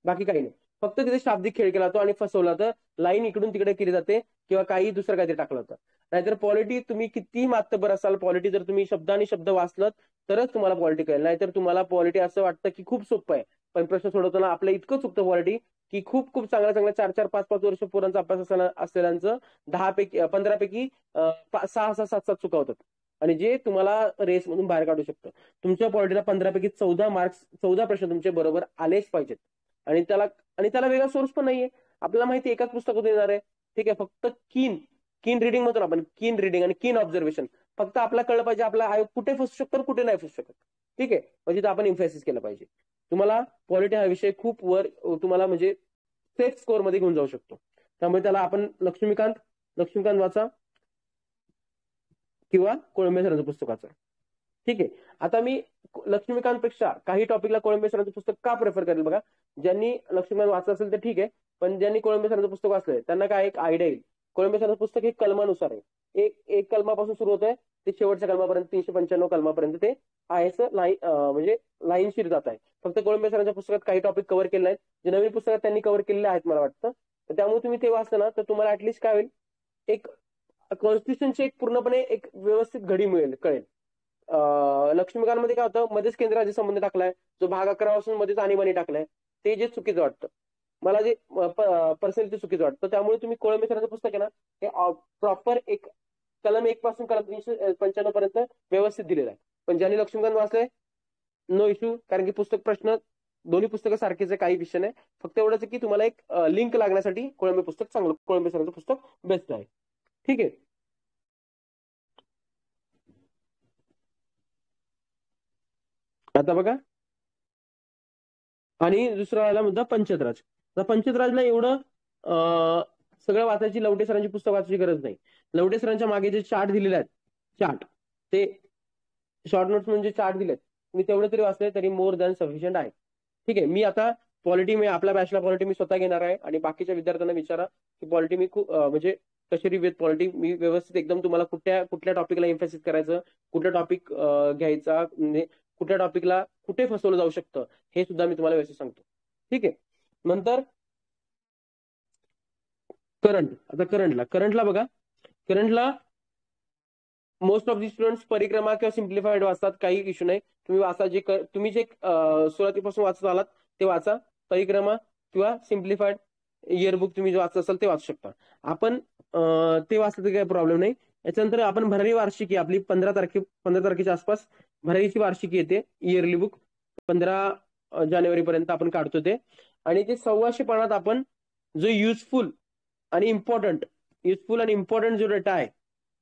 बाकी काही नाही. फक्त तिथे शाब्दिक खेळ केला जातो आणि फसवला तर लाईन इकडून तिकडे केली जाते किंवा काही दुसरं काहीतरी टाकलं होतं. नाहीतर पॉलिटी तुम्ही कितीही मातबर असाल, पॉलिटी जर तुम्ही शब्दानी शब्द वाचलं तरच तुम्हाला पॉलिटी कळेल. नाहीतर तुम्हाला पॉलिटी असं वाटतं की खूप सोपं आहे, पण प्रश्न सोडवताना आपलं इतकं चुकतं पॉलिटी की खूप खूप चांगल्या 4-4, 5-5 वर्ष पोरांचा अभ्यास असलेल्यांचं 15 पैकी 6, 7, 7 चुका होतात आणि जे तुम्हाला रेसमधून बाहेर काढू शकतं. तुमच्या पॉलिटीला 15 पैकी 14 मार्क्स, 14 प्रश्न तुमचे बरोबर आलेच पाहिजेत. आणि त्याला वेगळा सोर्स पण नाहीये. आपल्याला माहिती एकाच पुस्तकातून येणार आहे. ठीक आहे. फक्त कीन रिडिंग म्हणतो आपण, कीन रिडिंग आणि कीन ऑब्झर्वेशन. फक्त आपल्याला कळलं पाहिजे आपला आयोग कुठे फसू शकतो कुठे नाही फसू शकत. ठीक आहे. म्हणजे आपण इम्फेसिस केलं पाहिजे. तुम्हाला पॉलिटी हा विषय खूप वर तुम्हाला म्हणजे सेफ स्कोअर मध्ये घेऊन जाऊ शकतो. त्यामुळे त्याला आपण लक्ष्मीकांत वाचा किंवा कोळंबे सरांचं पुस्तक वाचा. ठीक आहे. आता मी लक्ष्मीकांतपेक्षा काही टॉपिकला कोळंबे सरांचं पुस्तक का प्रेफर करेल बघा. ज्यांनी लक्ष्मीकांत वाचलं असेल तर ठीक आहे, पण ज्यांनी कोळंबे सरांचं पुस्तक वाचलंय त्यांना काय एक आयडिया येईल. कोळंबे सरांचं पुस्तक हे कलमानुसार आहे. एक कलमापासून सुरू होत आहे ते शेवटच्या कलमापर्यंत 395 कलमापर्यंत ते आहे म्हणजे लाईनशीर जात आहे. फक्त कोळंबे सरांच्या पुस्तकात काही टॉपिक कव्हर केले नाहीत, जे नवीन पुस्तकात त्यांनी कव्हर केलेले आहेत मला वाटतं. तर त्यामुळे तुम्ही ते वाचलं ना तर तुम्हाला ऍटलिस्ट काय होईल, एक कॉन्स्टिट्यूशनची एक पूर्णपणे एक व्यवस्थित घडी कळेल. लक्ष्मीकांतमध्ये काय होतं, मध्येच केंद्र राज्य संबंध टाकलाय, जो भाग 11 पासून मध्येच आणीबाणी टाकलाय, ते जे चुकीचं वाटतं मला, जे पर्सनली ते चुकीचं वाटतं. त्यामुळे तुम्ही कोळंबे सरांचं पुस्तक आहे ना, हे प्रॉपर एक कलम 1 पासून कलम 395 पर्यंत व्यवस्थित दिलेलं आहे. पण ज्यांनी लक्ष्मीकांत वाचलंय नो इश्यू, कारण की प्रश्न दोन्ही पुस्तकं सारखेच आहे, काही विषय नाही. फक्त एवढंच की तुम्हाला एक लिंक लागण्यासाठी कोळंबे सरांचं पुस्तक बेस्ट आहे. ठीक आहे. आता बघा, आणि दुसरा आला मुद्दा पंचायतराज. तर पंचायतराजला एवढं सगळं वाचायची, लवटे सरांची पुस्तक वाचायची गरज नाही. लवटे सरांच्या मागे जे चार्ट दिलेले आहेत, चार्ट ते शॉर्ट नोट्स म्हणजे चार्ट दिलेत, मी तेवढे तरी वाचले तरी मोर दॅन सफिशियंट आहे. ठीक आहे. मी आता आपल्या बॅचला पॉलिटी मी स्वतः घेणार आहे आणि बाकीच्या विद्यार्थ्यांना विचारा की पॉलिटी मी खूप म्हणजे कशी विथ पॉलिटी मी व्यवस्थित एकदम तुम्हाला कुठल्या टॉपिकला एम्फॅसिस करायचं, कुठला टॉपिक घ्यायचा, म्हणजे कुठल्या टॉपिकला कुठे फसवलं जाऊ शकतं हे सुद्धा मी तुम्हाला व्यवस्थित सांगतो. ठीक आहे. नंतर आता करंटला बघा, करंटला मोस्ट ऑफ दी स्टुडंट्स परिक्रमा किंवा सिम्प्लिफाईड वाचतात, काही इश्यू नाही. तुम्ही वाचा, तुम्ही जे सुरुवातीपासून वाचत आलात ते वाचा. परिक्रमा किंवा सिम्प्लिफाईड इयरबुक तुम्ही जे वाचत असाल ते वाचू शकता. आपण ते वाचलं तर काही प्रॉब्लेम नाही. याच्यानंतर आपण भरारी वार्षिकी आपली 15 तारखेच्या आसपास भरारीची वार्षिकी येते, इयरली बुक 15 जानेवारीपर्यंत आपण काढतो ते. आणि ते 1,400 पानात आपण जो युजफुल आणि इम्पॉर्टंट जो डेटा आहे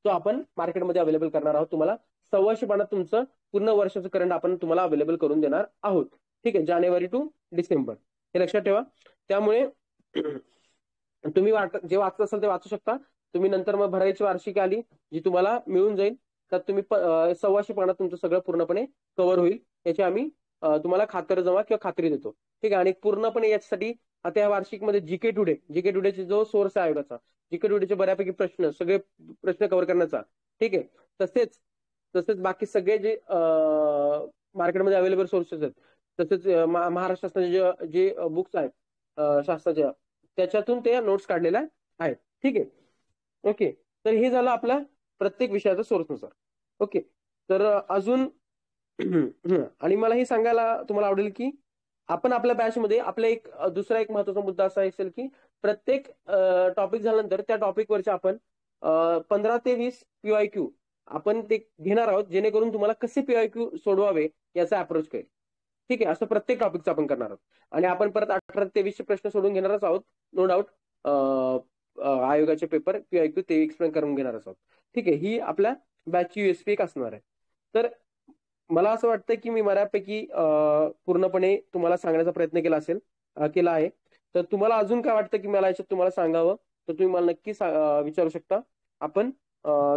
तो आपण मार्केटमध्ये अवेलेबल करणार आहोत. तुम्हाला 1,400 पानात तुमचं पूर्ण वर्षाचं करंट आपण तुम्हाला अवेलेबल करून देणार आहोत. ठीक आहे, जानेवारी टू डिसेंबर, हे लक्षात ठेवा. त्यामुळे तुम्ही जे वाचत असाल ते वाचू शकता. तुम्ही नंतर मग भरायची वार्षिकी आली जी तुम्हाला मिळून जाईल, तर तुम्ही 1,200 पानात तुमचं सगळं पूर्णपणे कव्हर होईल, याची आम्ही तुम्हाला खातरजमा किंवा खात्री देतो. ठीक आहे. आणि पूर्णपणे याच्यासाठी आता या वार्षिकमध्ये जीके टुडेचे जो सोर्स आहे आयोगाचा, जीके टुडेचे बऱ्यापैकी प्रश्न, सगळे प्रश्न कव्हर करण्याचा. ठीक आहे. तसेच बाकी सगळे जे मार्केटमध्ये अवेलेबल सोर्सेस आहेत, तसेच महाराष्ट्र शासनाचे जे बुक्स आहेत शास्त्राच्या, त्याच्यातून ते नोट्स काढलेल्या आहेत. ठीक आहे. ओके. तर हे झालं आपला प्रत्येक विषयाचा सोर्सनुसार. ओके. तर अजून आणि मला हे सांगायला तुम्हाला आवडेल की आपण आपल्या बॅचमध्ये आपला एक दुसरा एक महत्वाचा मुद्दा असा असेल की प्रत्येक टॉपिक झाल्यानंतर त्या टॉपिकवरचे आपण 15 ते 20 PYQ आपण ते घेणार आहोत, जेणेकरून तुम्हाला कसे PYQ सोडवावे याचा अप्रोच कळेल. ठीक आहे. असं प्रत्येक टॉपिकचं आपण करणार आहोत. आणि आपण परत 18 ते 20 प्रश्न सोडून घेणारच आहोत, नो डाऊट. आयोगाचे पेपर PYQ ते एक्सप्लेन करून घेणारच आहोत. ठीक आहे. ही आपल्या बॅचची USP एक असणार आहे. तर मला असं वाटतं की मी बऱ्यापैकी पूर्णपणे तुम्हाला सांगण्याचा प्रयत्न केला आहे. तर तुम्हाला अजून काय वाटतं की मला याच्यात तुम्हाला सांगावं, तर तुम्ही मला नक्की विचारू शकता. आपण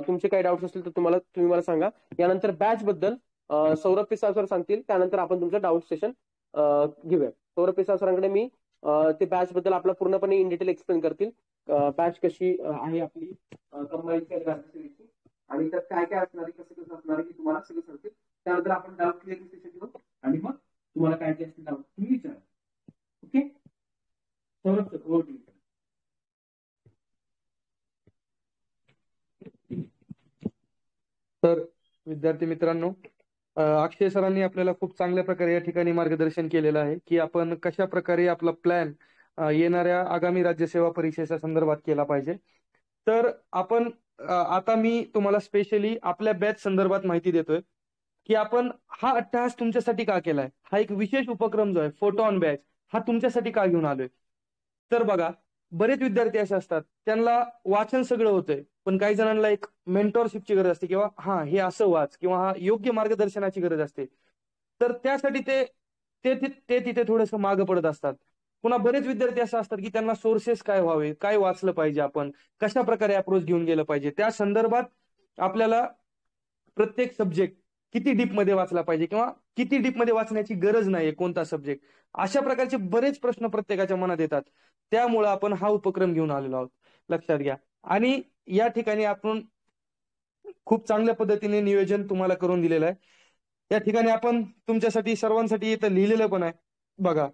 तुमचे काही डाऊट्स असतील तर तुम्ही मला सांगा. यानंतर बॅच बद्दल सौरभ पिसाळ सर सांगतील, त्यानंतर आपण तुमचं डाऊट सेशन घेऊया. सौरभ पिसाळ सरांकडे मी ते बॅच बद्दल आपला पूर्णपणे इन डिटेल एक्सप्लेन करतील. बॅच कशी आहे आपली कंबाईन आणि त्यात काय काय असणार आहे, कसं असणार आहे, तुम्हाला सगळं सांगतील. त्यानंतर आपण डाऊट क्लिअर सेशन घेऊ आणि मग तुम्हाला काय काय असतील डाऊट तुम्ही विचारा. Okay. Saurabh sir, over to you. तर विद्यार्थी मित्रांनो, अक्षय सरांनी आपल्याला खूप चांगल्या प्रकारे या ठिकाणी मार्गदर्शन केलेलं आहे की आपण कशा प्रकारे आपला प्लॅन येणाऱ्या आगामी राज्यसेवा परीक्षेच्या संदर्भात केला पाहिजे. तर आपण आता मी तुम्हाला स्पेशली आपल्या बॅच संदर्भात माहिती देतोय की आपण हा अट्टहास तुमच्यासाठी का केलाय. हा एक विशेष उपक्रम जो आहे फोटो ऑन बॅच, हा तुमच्यासाठी का घेऊन आलोय. तर बघा, बरेच विद्यार्थी असे असतात त्यांना वाचन सगळं होतंय, पण काही जणांना एक मेंटॉरशिपची गरज असते किंवा हा हे असं वाच किंवा हा योग्य मार्गदर्शनाची गरज असते. तर त्यासाठी ते तिथे थोडंसं मागं पडत असतात. पुन्हा बरेच विद्यार्थी असं असतात की त्यांना सोर्सेस काय व्हावे, काय वाचलं पाहिजे, आपण कशा प्रकारे अप्रोच घेऊन गेलं पाहिजे, त्या संदर्भात आपल्याला प्रत्येक सब्जेक्ट किती डीप मध्ये वाचला पाहिजे किंवा किती डीप मध्ये वाचण्याची गरज नाहीये कोणता सब्जेक्ट, अशा प्रकारचे बरेच प्रश्न प्रत्येकाच्या मनात येतात. त्यामुळे आपण हा उपक्रम घेऊन आलेलो आहोत, लक्षात घ्या. आणि या ठिकाणी आपण खूप चांगल्या पद्धतीने नियोजन तुम्हाला करून दिलेलं आहे. या ठिकाणी आपण तुमच्यासाठी सर्वांसाठी इथं लिहिलेलं पण आहे. बघा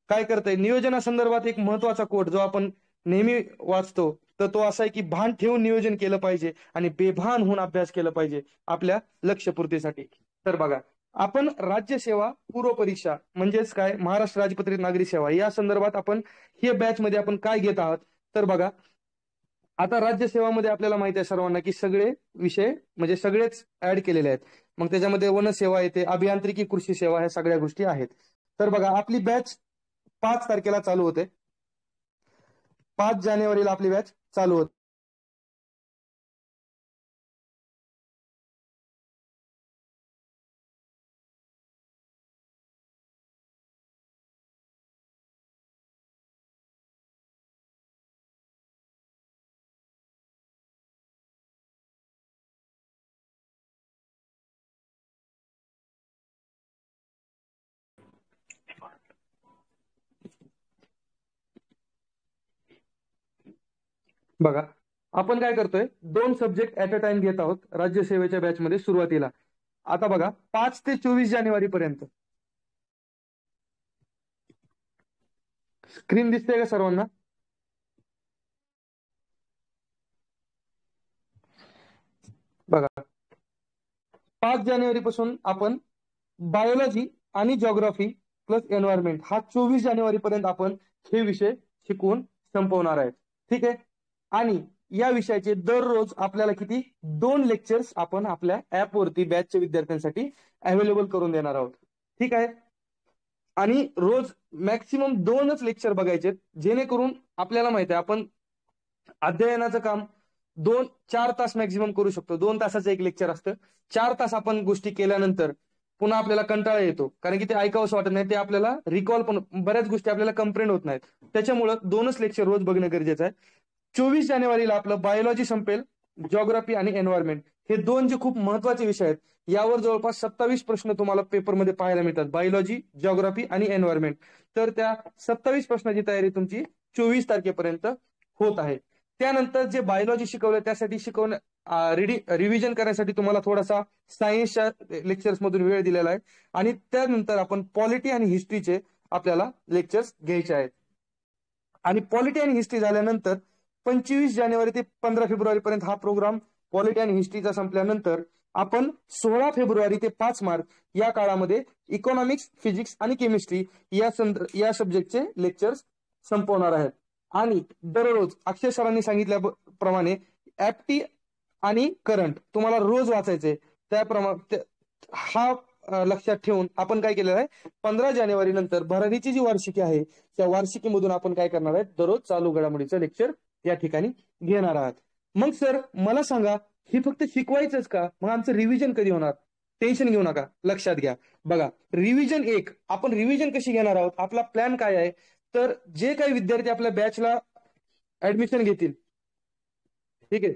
काय करतंय, नियोजनासंदर्भात एक महत्वाचा कोट जो आपण नेहमी वाचतो, तर तो असा आहे की भान ठेवून नियोजन केलं पाहिजे आणि बेभान होऊन अभ्यास केला पाहिजे आपल्या लक्ष्यपूर्तीसाठी. तर बघा, आपण राज्यसेवा पूर्व परीक्षा म्हणजेच काय महाराष्ट्र राजपत्रित नागरी सेवा या संदर्भात आपण हे बॅच मध्ये आपण काय घेत आहोत. तर बघा, आता राज्यसेवामध्ये आपल्याला माहिती आहे सर्वांना की सगळे विषय म्हणजे सगळेच ऍड केलेले आहेत. मग त्याच्यामध्ये वनसेवा येते, अभियांत्रिकी, कृषी सेवा, ह्या सगळ्या गोष्टी आहेत. तर बघा, आपली बॅच 5 तारखेला चालू होते. 5 जानेवारीला आपली बॅच चालू होते. बघा, आपण काय करतोय, 2 सब्जेक्ट ऍट अ टाइम घेत आहोत राज्यसेवेच्या बॅचमध्ये सुरुवातीला. आता बघा, 5 ते 24 जानेवारी पर्यंत स्क्रीन दिसते का सर्वांना? बघा, 5 जानेवारी पासून आपण बायोलॉजी आणि जॉग्राफी प्लस एन्व्हायरमेंट हा 24 जानेवारी पर्यंत आपण हे विषय शिकवून संपवणार आहेत. ठीक आहे. आणि या विषयाचे दररोज आपल्याला किती 2 लेक्चर्स आपण आपल्या ऍपवरती बॅचच्या विद्यार्थ्यांसाठी अवेलेबल करून देणार आहोत. ठीक आहे. आणि रोज मॅक्सिमम 2च लेक्चर बघायचे, जेणेकरून आपल्याला माहिती आहे आपण अध्ययनाचं काम 2-4 तास मॅक्झिमम करू शकतो. 2 तासाचं एक लेक्चर असतं. 4 तास आपण गोष्टी केल्यानंतर पुन्हा आपल्याला कंटाळा येतो, कारण की ते ऐकावंसं वाटत नाही, ते आपल्याला रिकॉल पण बऱ्याच गोष्टी आपल्याला कंप्रेंड होत नाहीत. त्याच्यामुळं 2च लेक्चर रोज बघणं गरजेचं आहे. 24 जानेवारीला आपलं बायोलॉजी संपेल, जॉग्राफी आणि एन्व्हायरमेंट हे 2 जे खूप महत्वाचे विषय आहेत, यावर जवळपास 27 प्रश्न तुम्हाला पेपरमध्ये पाहायला मिळतात, बायोलॉजी, जॉग्राफी आणि एन्व्हायरमेंट. तर त्या 27 प्रश्नाची तयारी तुमची 24 तारखेपर्यंत होत आहे. त्यानंतर जे बायोलॉजी शिकवलं त्यासाठी रिव्हिजन करण्यासाठी तुम्हाला थोडासा सायन्सच्या लेक्चर्स मधून वेळ दिलेला आहे. आणि त्यानंतर आपण पॉलिटी आणि हिस्ट्रीचे आपल्याला लेक्चर्स घ्यायचे आहेत. आणि पॉलिटी आणि हिस्ट्री झाल्यानंतर 25 जानेवारी ते 15 फेब्रुवारी पर्यंत हा प्रोग्राम पॉलिटी आणि हिस्ट्रीचा संपल्यानंतर आपण 16 फेब्रुवारी ते 5 मार्च या काळामध्ये इकॉनॉमिक्स, फिजिक्स आणि केमिस्ट्री या सब्जेक्टचे लेक्चर्स संपवणार आहेत. आणि दररोज अक्षय सरांनी सांगितल्याप्रमाणे ऍप्टी आणि करंट तुम्हाला रोज वाचायचे. त्याप्रमाणे हा लक्षात ठेवून आपण काय केलेलं आहे, 15 जानेवारी नंतर भरारीची जी वार्षिकी आहे त्या वार्षिकीमधून आपण काय करणार आहे, दररोज चालू घडामोडीचं लेक्चर या ठिकाणी घेणार आहात. मग सर मला सांगा, हे फक्त शिकवायचंच का, मग आमचं रिव्हिजन कधी होणार? टेन्शन घेऊ नका, लक्षात घ्या. बघा, रिव्हिजन आपण रिव्हिजन कशी घेणार आहोत, आपला प्लॅन काय आहे. तर जे काही विद्यार्थी आपल्या बॅचला ऍडमिशन घेतील, ठीक आहे,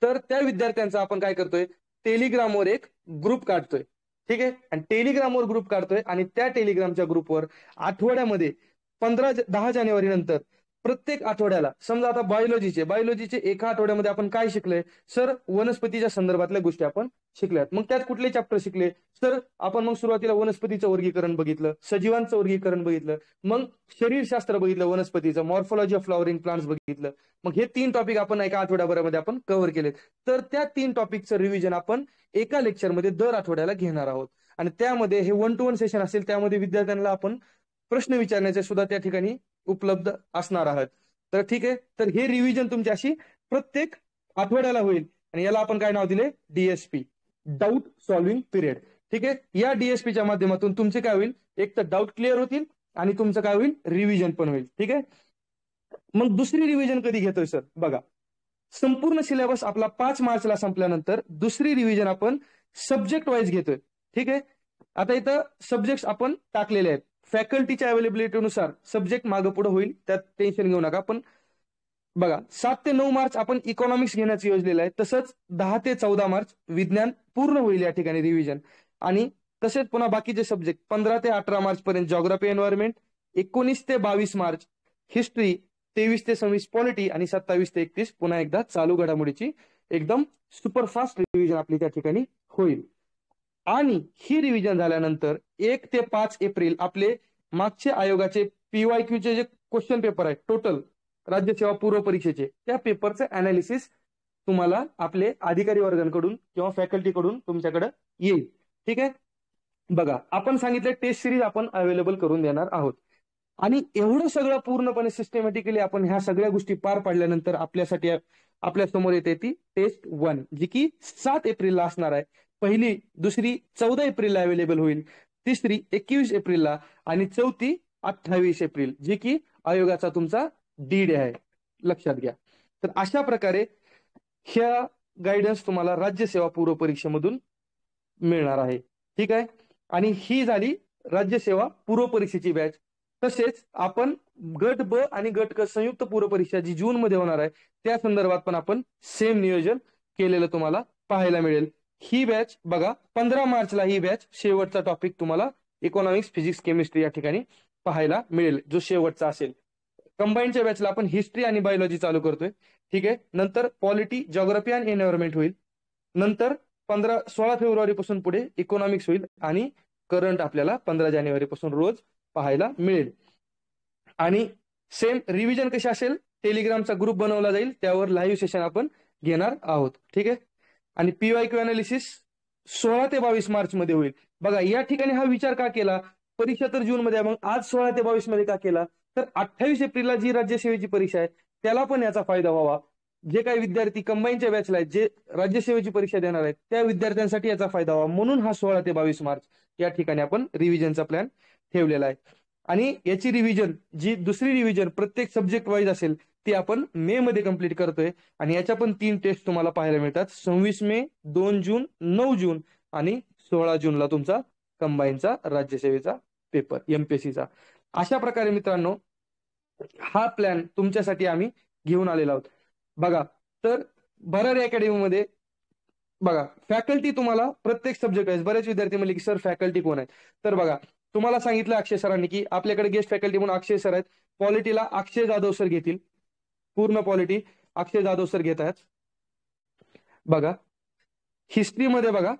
तर त्या विद्यार्थ्यांचा आपण काय करतोय, टेलिग्रामवर एक ग्रुप काढतोय. ठीक आहे, आणि टेलिग्रामवर ग्रुप काढतोय आणि त्या टेलिग्रामच्या ग्रुपवर आठवड्यामध्ये 10 जानेवारी नंतर प्रत्येक आठवड्याला, समजा आता बायोलॉजीचे एका आठवड्यामध्ये आपण काय शिकलोय, सर वनस्पतीच्या संदर्भातल्या गोष्टी आपण शिकल्यात. मग त्यात कुठले चॅप्टर शिकले, सर आपण मग सुरुवातीला वनस्पतीचं वर्गीकरण बघितलं, सजीवांचं वर्गीकरण बघितलं, मग शरीरशास्त्र बघितलं, वनस्पतीचं मॉर्फॉलॉजी ऑफ फ्लॉवरिंग प्लांट्स बघितलं. मग हे 3 टॉपिक आपण एका आठवड्याभरामध्ये आपण कव्हर केले. तर त्या 3 टॉपिकचं रिव्हिजन आपण एका लेक्चरमध्ये दर आठवड्याला घेणार आहोत. आणि त्यामध्ये हे 1 to 1 सेशन असेल, त्यामध्ये विद्यार्थ्यांना आपण प्रश्न विचारण्याचे सुद्धा त्या ठिकाणी उपलब्ध असणार आहात. तर ठीक आहे, तर हे रिव्हिजन तुमची अशी प्रत्येक आठवड्याला होईल. आणि याला आपण काय नाव दिले, डीएसपी, डाऊट सॉल्व्हिंग पिरियड. ठीक आहे, या डीएसपीच्या माध्यमातून तुमचे काय होईल, एक तर डाऊट क्लिअर होतील आणि तुमचं काय होईल, रिव्हिजन पण होईल. ठीक आहे, मग दुसरी रिव्हिजन कधी घेतोय सर, बघा, संपूर्ण सिलेबस आपला 5 मार्चला संपल्यानंतर दुसरी रिव्हिजन आपण सब्जेक्ट वाईज घेतोय. ठीक आहे, आता इथं सब्जेक्ट आपण टाकलेले आहेत, फॅकल्टीच्या अवेलेबिलिटीनुसार सब्जेक्ट मागं पुढे होईल, त्यात टेन्शन घेऊ नका. पण बघा, 7 ते 9 मार्च आपण इकॉनॉमिक्स घेण्याचं योजलेलं आहे. तसंच 10 ते 14 मार्च विज्ञान पूर्ण होईल या ठिकाणी रिव्हिजन. आणि तसेच पुन्हा बाकीचे सब्जेक्ट 15 ते 18 मार्च पर्यंत जॉग्राफी एन्व्हायरमेंट, 19 ते 22 मार्च हिस्ट्री, 23 ते 26 पॉलिटी आणि 27 ते 31 पुन्हा एकदा चालू घडामोडीची एकदम सुपरफास्ट रिव्हिजन आपली त्या ठिकाणी होईल. आणि ही रिव्हिजन झाल्यानंतर 1 ते 5 एप्रिल आपले मागचे आयोगाचे PYQचे जे क्वेश्चन पेपर आहेत टोटल राज्यसेवा पूर्व परीक्षेचे, त्या पेपरचं अनालिसिस तुम्हाला आपले अधिकारी वर्गांकडून किंवा फॅकल्टीकडून तुमच्याकडे येईल. ठीक आहे, बघा, आपण सांगितलं टेस्ट सिरीज आपण अवेलेबल करून देणार आहोत. आणि एवढं सगळं पूर्णपणे सिस्टमॅटिकली आपण ह्या सगळ्या गोष्टी पार पाडल्यानंतर आपल्यासाठी आपल्या समोर येते ती टेस्ट 1, जी की 7 एप्रिलला असणार आहे. पहिली, दुसरी 14 एप्रिलला अवेलेबल होईल, तिसरी 21 एप्रिलला आणि चौथी 28 एप्रिल, जी की आयोगाचा तुमचा D-Day आहे, लक्षात घ्या. तर अशा प्रकारे ह्या गायडन्स तुम्हाला राज्यसेवा पूर्व परीक्षेमधून मिळणार आहे. ठीक आहे, आणि ही झाली राज्यसेवा पूर्व परीक्षेची बॅच. तसेच आपण गट ब आणि गट क संयुक्त पूर्व परीक्षा जी जून मध्ये होणार आहे त्या संदर्भात पण आपण सेम नियोजन केलेलं तुम्हाला पाहायला मिळेल. ही बॅच बघा, 15 मार्चला ही बॅच शेवटचा टॉपिक तुम्हाला इकॉनॉमिक्स, फिजिक्स, केमिस्ट्री या ठिकाणी पाहायला मिळेल, जो शेवटचा असेल. कंबाईनच्या बॅचला आपण हिस्ट्री आणि बायोलॉजी चालू करतोय. ठीक आहे, नंतर पॉलिटी, जॉग्राफी आणि एन्व्हायरमेंट होईल. नंतर 16 फेब्रुवारी पासून पुढे इकॉनॉमिक्स होईल आणि करंट आपल्याला 15 जानेवारी पासून रोज पाहायला मिळेल. आणि सेम रिव्हिजन कशी असेल, टेलिग्रामचा ग्रुप बनवला जाईल, त्यावर लाईव्ह सेशन आपण घेणार आहोत. ठीक आहे, आणि PYQ अनालिसिस 16 ते 22 मार्च मध्ये होईल. बघा, या ठिकाणी हा विचार का केला, परीक्षा तर जून मध्ये, मग आज 16 ते 22 मध्ये का केला, तर 28 एप्रिलला जी राज्यसेवेची परीक्षा आहे त्याला पण याचा फायदा व्हावा. जे काही विद्यार्थी कंबाईनच्या बॅचला आहेत, जे राज्यसेवेची परीक्षा देणार आहेत, त्या विद्यार्थ्यांसाठी याचा फायदा व्हावा, म्हणून हा 16 ते 22 मार्च या ठिकाणी आपण रिव्हिजनचा प्लॅन ठेवलेला आहे. आणि याची रिव्हिजन, जी दुसरी रिव्हिजन प्रत्येक सब्जेक्ट वाईज असेल, ती आपण मे मध्ये कंप्लीट करतोय. आणि याच्या पण 3 टेस्ट तुम्हाला पाहायला मिळतात, 26 मे, 2 जून, 9 जून आणि 16 जूनला तुमचा कंबाईनचा राज्यसेवेचा पेपर एमपीएससीचा. अशा प्रकारे मित्रांनो हा प्लॅन तुमच्यासाठी आम्ही घेऊन आलेलो आहोत. बघा, तर भरारी अकॅडमीमध्ये बघा फॅकल्टी तुम्हाला प्रत्येक सब्जेक्ट आहे. बरेच विद्यार्थी म्हणले की सर फॅकल्टी कोण आहेत, तर बघा तुम्हाला सांगितलं अक्षय सरांनी की आपल्याकडे गेस्ट फॅकल्टी म्हणून अक्षय सर आहेत. पॉलिटीला अक्षय जाधव सर घेतील, पूर्ण पॉलिटी अक्षय जाधव सर घेत आहेत. बघा हिस्ट्रीमध्ये बघा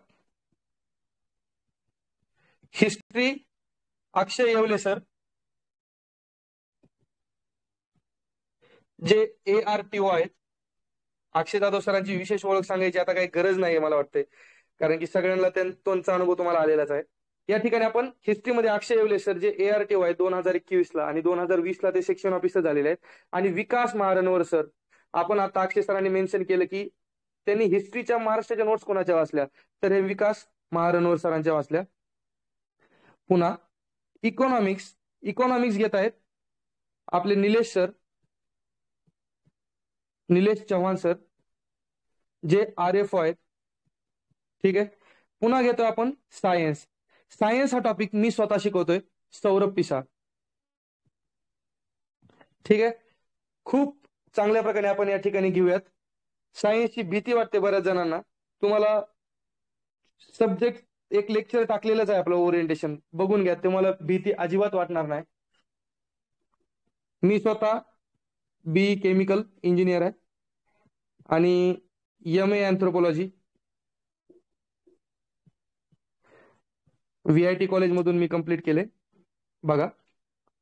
हिस्ट्री अक्षय येवले सर, जे ARTO आहेत. अक्षय जाधव सरांची विशेष ओळख सांगायची आता काही गरज नाहीये मला वाटते, कारण की सगळ्यांना त्यांचा अनुभव तुम्हाला आलेलाच आहे. या ठिकाणी आपण हिस्ट्रीमध्ये अक्षय येवले सर जे ARTO आहेत 2021 ला आणि 2020 ला ते सेक्शन ऑफिसर झालेले आहेत. आणि विकास महारनवर सर, आपण आता अक्षय सरांनी मेन्शन केलं की त्यांनी हिस्ट्रीच्या महाराष्ट्राच्या नोट्स कोणाच्या वाचल्या, तर हे विकास महारनवर सरांच्या वाचल्या. पुन्हा इकॉनॉमिक्स घेत आहेत आपले निलेश सर, निलेश चव्हाण सर, जे RFO आहेत. ठीक आहे. पुन्हा घेतो आपण सायन्स हा टॉपिक मी स्वतः शिकवतोय, सौरभ पिसाळ. ठीक आहे. खूप चांगल्या प्रकारे आपण या ठिकाणी घेऊयात. सायन्सची भीती वाटते बऱ्याच जणांना. तुम्हाला सब्जेक्ट एक लेक्चर टाकलेलंच आहे आपलं ओरिएंटेशन, बघून घ्या, तुम्हाला भीती अजिबात वाटणार नाही. मी स्वतः BE केमिकल इंजिनियर आहे आणि MA अँथ्रोपॉलॉजी VIT कॉलेजमधून मी कंप्लीट केले. बघा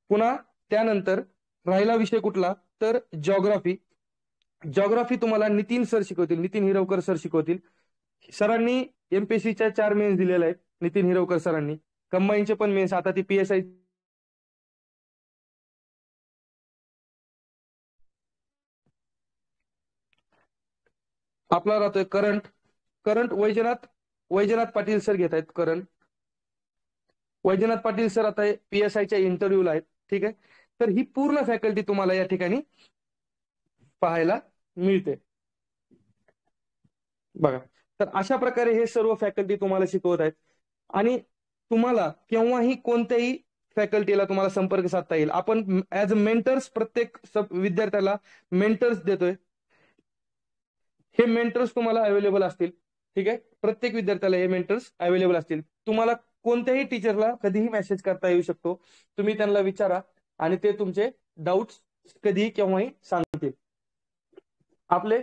पुन्हा त्यानंतर राहिला विषय कुठला, तर जॉग्राफी तुम्हाला नितीन सर शिकवतील, नितीन हिरवकर सर शिकवतील. सरांनी MPSCच्या 4 मेन्स दिलेल्या आहेत नितीन हिरवकर सरांनी. कंबाईनचे पण मेन्स, आता ती PSI आपला राहतोय. करंट वैजनाथ पाटील सर घेत आहेत. वैजनाथ पाटील सर आता PSIच्या इंटरव्ह्यूला आहेत. ठीक आहे. तर ही पूर्ण फॅकल्टी तुम्हाला या ठिकाणी पाहायला मिळते. बघा, तर अशा प्रकारे हे सर्व फॅकल्टी तुम्हाला शिकवत आहेत आणि तुम्हाला केव्हाही कोणत्याही फॅकल्टीला तुम्हाला संपर्क साधता येईल. आपण ऍज अ मेंटर्स प्रत्येक विद्यार्थ्याला मेंटर्स देतोय. हे मेंटर्स तुम्हाला अवेलेबल असतील. ठीक आहे. प्रत्येक विद्यार्थ्याला हे मेंटर्स अवेलेबल असतील. तुम्हाला कोणत्याही टीचरला कधीही मेसेज करता येऊ शकतो. तुम्ही त्यांना विचारा आणि ते तुमचे डाऊट्स कधीही केव्हाही सांगतील. आपले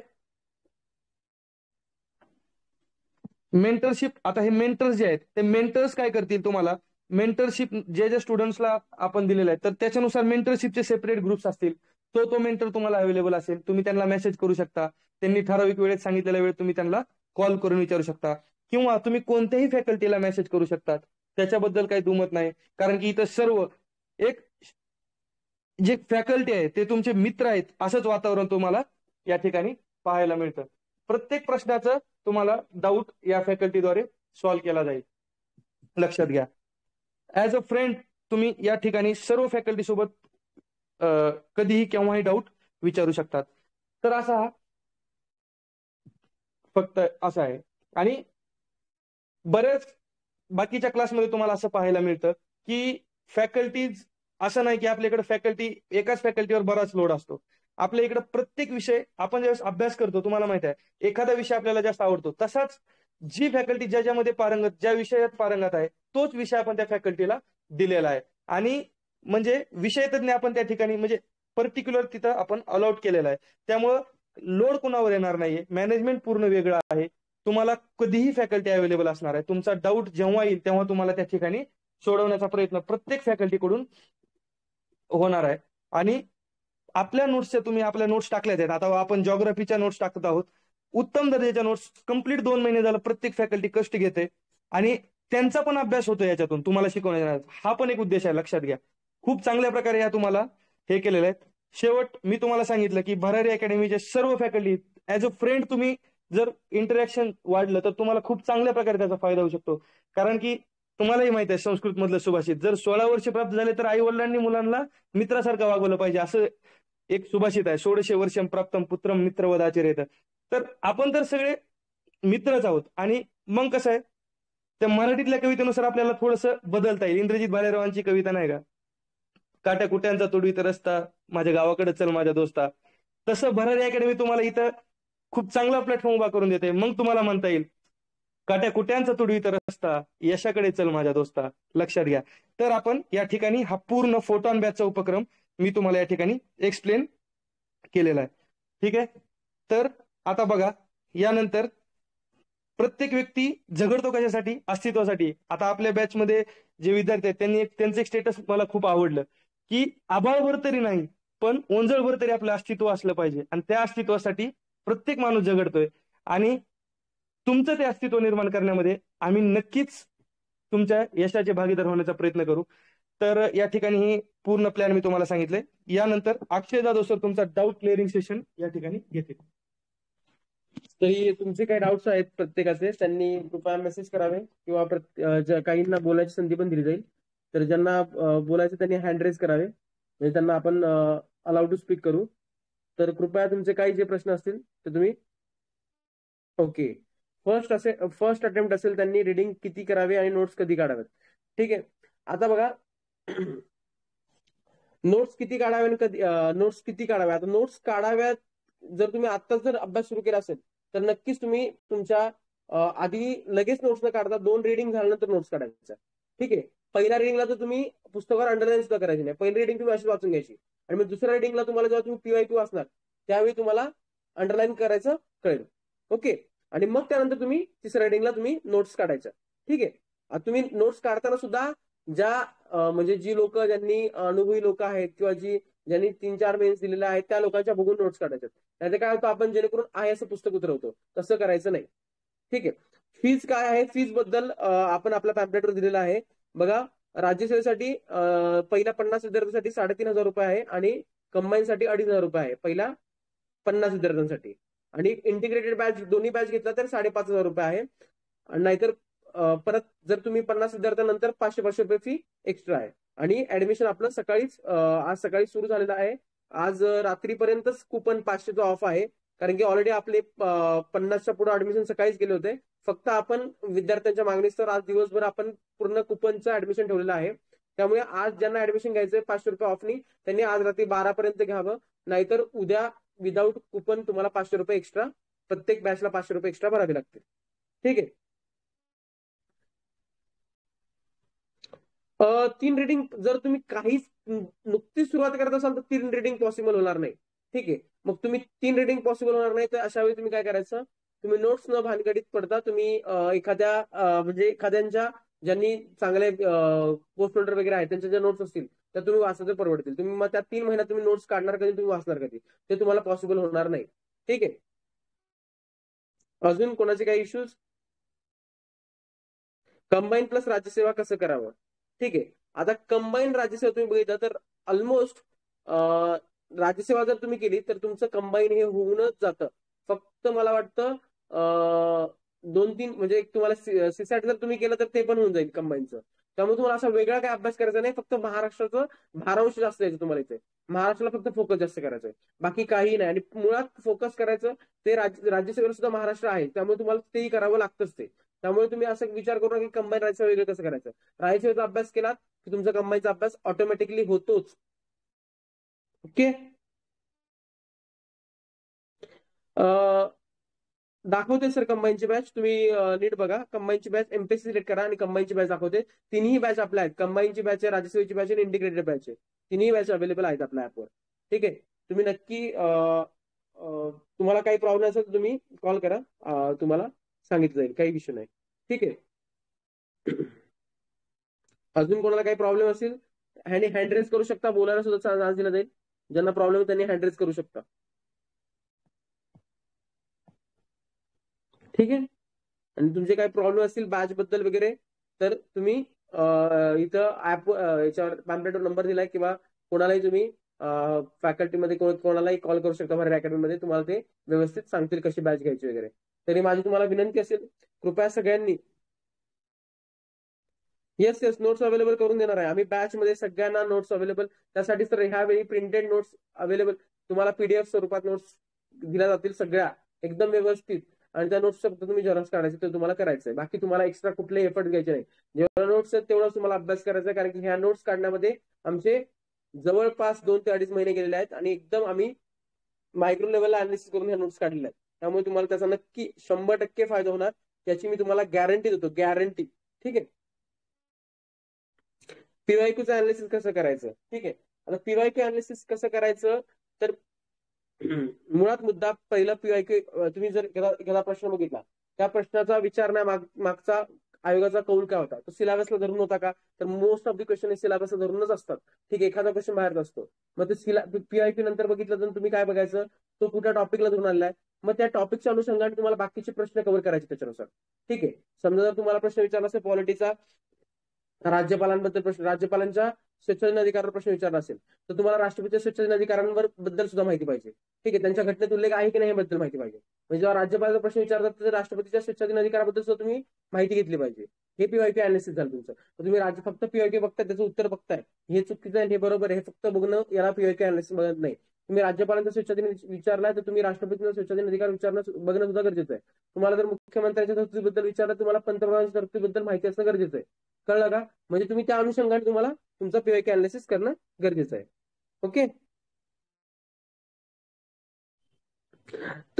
मेंटरशिप, आता हे मेंटर्स जे आहेत ते मेंटर्स काय करतील, तुम्हाला मेंटरशिप जे स्टुडंट्सला आपण दिलेलं आहे तर त्याच्यानुसार मेंटरशिपचे सेपरेट ग्रुप्स असतील. तो मेंटर तुम्हाला अवेलेबल असेल. तुम्ही त्यांना मेसेज करू शकता. त्यांनी ठराविक वेळेत सांगितलेल्या वेळेत तुम्ही त्यांना कॉल करून विचारू शकता किंवा तुम्ही कोणत्याही फॅकल्टीला मेसेज करू शकतात. त्याच्याबद्दल काही दुमत नाही, कारण की इथं सर्व एक जे फॅकल्टी आहे ते तुमचे मित्र आहेत असंच वातावरण तुम्हाला या ठिकाणी पाहायला मिळतं. प्रत्येक प्रश्नाचं तुम्हाला डाऊट या फॅकल्टीद्वारे सॉल्व्ह केला जाईल. लक्षात घ्या, ऍज अ फ्रेंड तुम्ही या ठिकाणी सर्व फॅकल्टी सोबत कधीही केव्हाही डाऊट विचारू शकतात. तर असा हा फक्त असा आहे. आणि बरेच बाकीच्या क्लासमध्ये तुम्हाला असं पाहायला मिळतं की फॅकल्टीज, असं नाही की आपल्याकडे फॅकल्टी एकाच फॅकल्टीवर बराच लोड असतो. आपल्या इकडे प्रत्येक विषय आपण ज्यावेळेस अभ्यास करतो, तुम्हाला माहिती आहे एखादा विषय आपल्याला जास्त आवडतो, तसाच जी फॅकल्टी ज्याच्यामध्ये पारंगत, ज्या विषयात पारंगत आहे तोच विषय आपण त्या फॅकल्टीला दिलेला आहे. आणि म्हणजे विषय तज्ञ आपण त्या ठिकाणी म्हणजे पर्टिक्युलर तिथं आपण अलॉट केलेला आहे. त्यामुळं लोड कुणावर येणार नाहीये. मॅनेजमेंट पूर्ण वेगळं आहे. तुम्हाला कधीही फॅकल्टी अवेलेबल असणार आहे. तुमचा डाऊट जेव्हा येईल तेव्हा तुम्हाला त्या ठिकाणी सोडवण्याचा प्रयत्न प्रत्येक फॅकल्टीकडून होणार आहे. आणि आपल्या नोट्सच्या तुम्ही आपल्या नोट्स टाकल्यात आहेत. आता आपण जॉग्राफीच्या नोट्स टाकत आहोत, उत्तम दर्जाच्या नोट्स. कंप्लीट 2 महिने झालं प्रत्येक फॅकल्टी कष्ट घेते आणि त्यांचा पण अभ्यास होतो याच्यातून तुम्हाला शिकवण्याचा. हा पण एक उद्देश आहे, लक्षात घ्या. खूप चांगल्या प्रकारे या तुम्हाला हे केलेलं आहे. शेवट मी तुम्हाला सांगितलं की भरारी अकॅडमीचे सर्व फॅकल्टी ऍज अ फ्रेंड तुम्ही जर इंटरॅक्शन वाढलं तर तुम्हाला खूप चांगल्या प्रकारे त्याचा फायदा होऊ शकतो. कारण की तुम्हालाही माहित आहे संस्कृत मधलं सुभाषित, जर 16 वर्ष प्राप्त झाले तर आई वडिलांनी मुलांना मित्रासारखं वागवलं पाहिजे, असं एक सुभाषित आहे. 16 वर्षम प्राप्तम पुत्रम मित्रवदाचेरेत. तर आपण तर सगळे मित्रच आहोत. आणि मग कसं आहे, त्या मराठीतल्या कवितेनुसार आपल्याला थोडंसं बदलता येईल. इंद्रजित भालेरावांची कविता नाही का, काट्या कुट्यांचा तुडवीत रस्ता, माझ्या गावाकडे चल माझ्या दोस्ता. तसं भरारी अकॅडमी तुम्हाला इथं खूप चांगला प्लॅटफॉर्म उभा करून देते. मग तुम्हाला म्हणता येईल काट्या कुट्यांचा तुडवीत रस्ता, यशाकडे चल माझ्या दोस्ता. लक्षात घ्या. तर आपण या ठिकाणी हा पूर्ण फोटॉन बॅचचा उपक्रम मी तुम्हाला या ठिकाणी एक्सप्लेन केलेला आहे. ठीक आहे. तर आता बघा, यानंतर प्रत्येक व्यक्ती झगडतो कशासाठी? अस्तित्वासाठी. आता आपल्या बॅचमध्ये जे विद्यार्थी आहेत त्यांचं एक स्टेटस मला खूप आवडलं, की आभाळभर तरी नाही पण ओंजळभर तरी आपलं अस्तित्व असलं पाहिजे, आणि त्या अस्तित्वासाठी प्रत्येक माणूस झगडतोय. आणि तुमचं ते अस्तित्व निर्माण करण्यामध्ये आम्ही नक्कीच तुमच्या यशाचे भागीदार होण्याचा प्रयत्न करू. तर या ठिकाणी ही पूर्ण प्लॅन मी तुम्हाला सांगितलंय. यानंतर अक्षय जाधव सर तुमचा डाऊट क्लिअरिंग सेशन या ठिकाणी घेतील. तरी तुमचे काही डाऊट्स आहेत प्रत्येकाचे, त्यांनी कृपया मेसेज करावे किंवा काहींना बोलायची संधी पण दिली जाईल. तर ज्यांना बोलायचं त्यांनी हँड रेज करावे, म्हणजे त्यांना आपण अलाउड टू स्पीक करू. तर कृपया तुमचे काही जे प्रश्न असतील ते तुम्ही. ओके. फर्स्ट अटेम्प्ट असेल त्यांनी रिडिंग किती करावे आणि नोट्स कधी काढावेत. ठीक आहे. आता बघा, नोट्स किती काढावे आणि कधी नोट्स किती काढाव्या. आता नोट्स काढाव्यात जर तुम्ही आत्ताच जर अभ्यास सुरू केला असेल तर नक्कीच तुम्ही तुमच्या आधी लगेच नोट्स न काढता 2 रिडिंग झाल्यानंतर नोट्स काढायचा. ठीक आहे. पहिल्या रिडिंगला तर तुम्ही पुस्तकावर अंडरलाईन सुद्धा करायची नाही. पहिली रिडिंग तुम्ही अशीच वाचून घ्यायची, आणि मग दुसऱ्या रिडिंगला तुम्हाला जेव्हा तुम्ही PYQ वाचणार त्यावेळी तुम्हाला अंडरलाईन करायचं कळेल. ओके. आणि मग त्यानंतर तुम्ही तिसऱ्या रिडिंगला तुम्ही नोट्स काढायच्या. ठीक आहे. आता तुम्ही नोट्स काढताना सुद्धा ज्या म्हणजे जी लोक ज्यांनी अनुभवी लोक आहेत किंवा ज्यांनी 3-4 मेन्स दिलेल्या आहेत त्या लोकांच्या बघून नोट्स काढायच्या. त्याचे काय होतं, आपण जेणेकरून आहे असं पुस्तक उतरवतो, तसं करायचं नाही. ठीक आहे. फीज काय आहे, फीज बद्दल आपण आपल्या पॅम्पलेटवर दिलेलं आहे. बघा, राज्यसेवेसाठी पहिल्या 50 विद्यार्थ्यांसाठी 3,500 रुपये आहे, आणि कंबाईनसाठी 2,500 रुपये आहे पहिल्या 50 विद्यार्थ्यांसाठी. आणि इंटिग्रेटेड बॅच दोन्ही बॅच घेतला तर 5,500 रुपये आहे. नाहीतर परत जर तुम्ही 50 विद्यार्थ्यांनंतर 500 रुपये फी एक्स्ट्रा आहे. आणि ऍडमिशन आपलं आज सकाळी सुरू झालेलं आहे. आज रात्रीपर्यंतच कुपन 500चं ऑफ आहे, कारण की ऑलरेडी आपले 50च्या पुढे ऍडमिशन सकाळीच गेले होते. फक्त आपण विद्यार्थ्यांच्या मागणीनुसार आज दिवसभर आपण पूर्ण कुपनचं ऍडमिशन ठेवलेलं आहे. त्यामुळे आज ज्यांना ऍडमिशन घ्यायचंय 500 रुपये ऑफनी, त्यांनी आज रात्री 12 पर्यंत घ्यावं. नाहीतर उद्या विदाऊट कुपन तुम्हाला 500 रुपये एक्स्ट्रा, प्रत्येक बॅचला 500 रुपये एक्स्ट्रा भरावे लागतील. ठीक आहे. 3 रिडिंग जर तुम्ही काहीच नुकतीच सुरुवात करत असाल तर 3 रिडिंग पॉसिबल होणार नाही. ठीक आहे. मग तुम्ही 3 रिडिंग पॉसिबल होणार नाही तर अशा वेळी तुम्ही काय करायचं, तुम्ही नोट्स न भानगडीत पडता तुम्ही म्हणजे एखाद्यांच्या ज्यांनी चांगले पोस्ट होल्डर वगैरे आहेत त्यांच्या ज्या नोट्स असतील त्या तुम्ही वाचायचे परवडतील. तुम्ही मग त्या 3 महिन्यात तुम्ही नोट्स काढणार कधी, तुम्ही वाचणार कधी, ते तुम्हाला पॉसिबल होणार नाही. ठीक आहे. अजून कोणाचे काही इश्यूज? कंबाईन प्लस राज्यसेवा कसं करावं? ठीक आहे. आता कंबाईन राज्यसेवा तुम्ही बघितलं तर ऑलमोस्ट राज्यसेवा जर तुम्ही केली तर तुमचं कंबाईन हे होऊनच जातं. फक्त मला वाटतं 2-3 म्हणजे तुम्हाला सीसॅट जर तुम्ही केलं तर ते पण होऊन जाईल कंबाईनचं. त्यामुळे तुम्हाला असा वेगळा काय अभ्यास करायचा नाही. फक्त महाराष्ट्राचं भारांश जास्त यायचं तुम्हाला इथे. महाराष्ट्राला फक्त फोकस जास्त करायचं आहे, बाकी काही नाही. आणि मुळात फोकस करायचं ते राज्यसेवेला सुद्धा महाराष्ट्र आहे, त्यामुळे तुम्हाला तेही करावं लागतंच ते. त्यामुळे तुम्ही असं विचार करू नका की कंबाईन राज्यसेवा वेगळं कसं करायचं. राज्यसेवेचा अभ्यास केलात की तुमचा कंबाईनचा अभ्यास ऑटोमॅटिकली होतोच. ओके. दाखवते सर कंबाईनची बॅच, तुम्ही नीट बघा. कंबाईनची बॅच एमपीएससी सिलेक्ट करा आणि कंबाईनची बॅच दाखवते. तिन्ही बॅच आपल्या आहेत. कंबाईनची बॅच आहे, राज्यसेवेची बॅच आणि इंटिग्रेटेड बॅच आहे. तिन्ही बॅच अवेलेबल आहेत आपल्या ऍपवर. ठीक आहे. तुम्ही नक्की तुम्हाला काही प्रॉब्लेम असेल तर तुम्ही कॉल करा, तुम्हाला सांगितलं जाईल, काही विषय नाही. ठीक आहे. अजून कोणाला काही प्रॉब्लेम असेल हँड रेज करू शकता, बोलायला सुद्धा चान्स दिला जाईल. ज्यांना प्रॉब्लेम त्यांनी हँड रेज करू शकता. ठीक आहे. आणि तुमचे काही प्रॉब्लेम असतील बॅच बद्दल वगैरे तर तुम्ही इथं ऍप याच्यावर पॅम्पलेटवर नंबर दिलाय, किंवा कोणालाही तुम्ही फॅकल्टीमध्ये कोणालाही कॉल करू शकता. भरारी अकॅडमीमध्ये तुम्हाला ते व्यवस्थित सांगतील कशी बॅच घ्यायची वगैरे. तरी माझी तुम्हाला विनंती असेल, कृपया सगळ्यांनी येस नोट्स अवेलेबल करून देणार आहे आम्ही. बॅच मध्ये सगळ्यांना नोट्स अवेलेबल, त्यासाठी तर ह्यावेळी प्रिंटेड नोट्स अवेलेबल तुम्हाला PDF स्वरूपात नोट्स दिल्या जातील, सगळ्या एकदम व्यवस्थित. आणि त्या नोट्स फक्त तुम्ही झेरॉक्स काढायचे ते तुम्हाला करायचं आहे. बाकी तुम्हाला एक्स्ट्रा कुठले एफर्ट घ्यायचे नाही. जेवढा नोट्स आहेत तेवढाच तुम्हाला अभ्यास करायचा आहे, कारण की ह्या नोट्स काढण्यामध्ये आमचे जवळपास 2 ते 2.5 महिने गेलेले आहेत आणि एकदम आम्ही मायक्रो लेवलला अनालिसिस करून ह्या नोट्स काढलेल्या आहेत. त्यामुळे तुम्हाला त्याचा नक्की 100% फायदा होणार, याची मी तुम्हाला गॅरंटी देतो, गॅरंटी. ठीक आहे. पीवायक्यूचं अनालिसिस कसं करायचं? ठीक आहे. आता पीवायक्यू अनालिसिस कसं करायचं, तर मुळात मुद्दा पहिला पीवायक्यू, तुम्ही जर एखादा प्रश्न बघितला, त्या प्रश्नाचा विचारण्यामागचा आयोगाचा कौल काय होता? तो सिलेबसला धरून होता का? तर मोस्ट ऑफ द क्वेश्चन हे सिलेबसला धरूनच असतात. ठीक आहे. एखादा क्वेश्चन बाहेरचा असतो. मग ते पीवायक्यू नंतर बघितलं तर तुम्ही काय बघायचं, तो कुठल्या टॉपिकला धरून आलेला आहे. मग त्या टॉपिकच्या अनुषंगाने तुम्हाला बाकीचे प्रश्न कव्हर करायचे त्याच्यानुसार. ठीक आहे. समजा जर तुम्हाला प्रश्न विचारला असेल पॉलिटीचा, राज्यपालांबद्दल प्रश्न, राज्यपालांच्या स्वच्छतेधिकारावर प्रश्न विचारला असेल, तर तुम्हाला राष्ट्रपतीच्या स्वच्छतेधिकारांवर बद्दल सुद्धा माहिती पाहिजे. ठीक आहे. त्यांच्या घटनेत उल्लेख आहे की नाही याबद्दल माहिती पाहिजे. म्हणजे जेव्हा राज्यपालाचा प्रश्न विचारतात तर राष्ट्रपतीच्या स्वच्छतेधिकाराबद्दल सुद्धा तुम्ही माहिती घेतली पाहिजे. हे पीवायक्यू अनालिसिस झालं तुमचं. तर तुम्ही फक्त पीवायक्यू बघताय, त्याचं उत्तर बघताय, हे चुकीचं आहे हे बरोबर आहे, हे फक्त बघणं, याला पीवायक्यू अनालिसिस बघत नाही. तुम्ही राज्यपालांचा स्वच्छतेने विचारलाय तर तुम्ही राष्ट्रपतींचा स्वच्छतेने अधिकार बघणं सुद्धा गरजेचं आहे. तुम्हाला जर मुख्यमंत्र्यांच्या तरतुदीबद्दल विचारलं, तुम्हाला पंतप्रधानांच्या तरतुदीबद्दल माहिती असणं गरजेचं आहे. कळलं का? म्हणजे तुम्ही त्या अनुषंगाने तुम्हाला तुमचा पीवायक्यू अनालिसिस करणं गरजेचं आहे. ओके.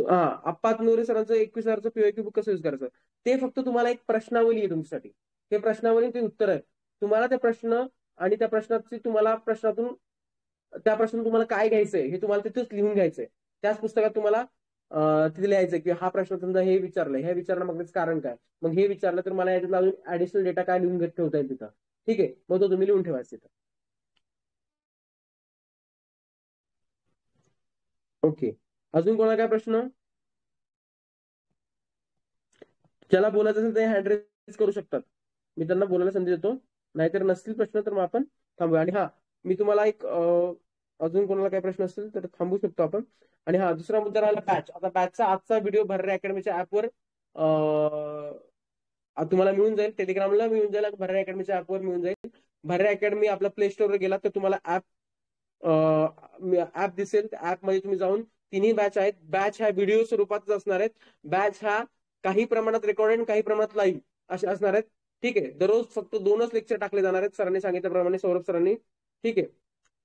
आप्पा नवरे सरांचं 21,000चं पीवायक्यू बुक कसं यूज करायचं? ते फक्त तुम्हाला एक प्रश्नावली आहे तुमच्यासाठी. ते प्रश्नावली ते उत्तर आहे. तुम्हाला ते प्रश्न आणि त्या प्रश्नाची तुम्हाला त्या प्रश्नातून तुम्हाला काय घ्यायचंय हे तुम्हाला तिथेच लिहून घ्यायचंय. त्याच पुस्तकात तुम्हाला तिथे लिहायचंय की हा प्रश्न समजा हे विचारलंय, हे विचारण्यामागचं कारण काय, मग हे विचारलं तर मला याच्यातला अजून ऍडिशनल डेटा काय लिहून ठेवता येईल तिथं. ठीक आहे. मग तो तुम्ही लिहून ठेवायचा तिथं. ओके. अजून कोणाला काय प्रश्न? ज्याला बोलायचं असेल ते हँड रेज करू शकतात, मी त्यांना बोलायला संधी देतो. नाहीतर नसतील प्रश्न तर मग आपण थांबूया. आणि हा, मी तुम्हाला एक अजून कोणाला काही प्रश्न असतील तर थांबू शकतो आपण. आणि हा, दुसरा मुद्दा राहिला बॅच. आता बॅचचा आजचा व्हिडिओ भर्रे अकॅडमीच्या ऍपवर तुम्हाला मिळून जाईल, टेलिग्रामला मिळून जाईल आणि भर्रे अकॅडमीच्या ऍपवर मिळून जाईल. भर्रे अकॅडमी आपला प्ले स्टोरवर गेला तर तुम्हाला ऍप दिसेल. त्या ऍपमध्ये तुम्ही जाऊन तिन्ही बॅच आहेत. बॅच ह्या व्हिडिओ स्वरूपातच असणार आहेत. बॅच ह्या काही प्रमाणात रेकॉर्डेड, काही प्रमाणात लाईव्ह असे असणार आहेत. ठीक आहे. दररोज फक्त 2च लेक्चर टाकले जाणार आहेत सरांनी सांगितल्याप्रमाणे, सौरभ सरांनी. ठीक आहे.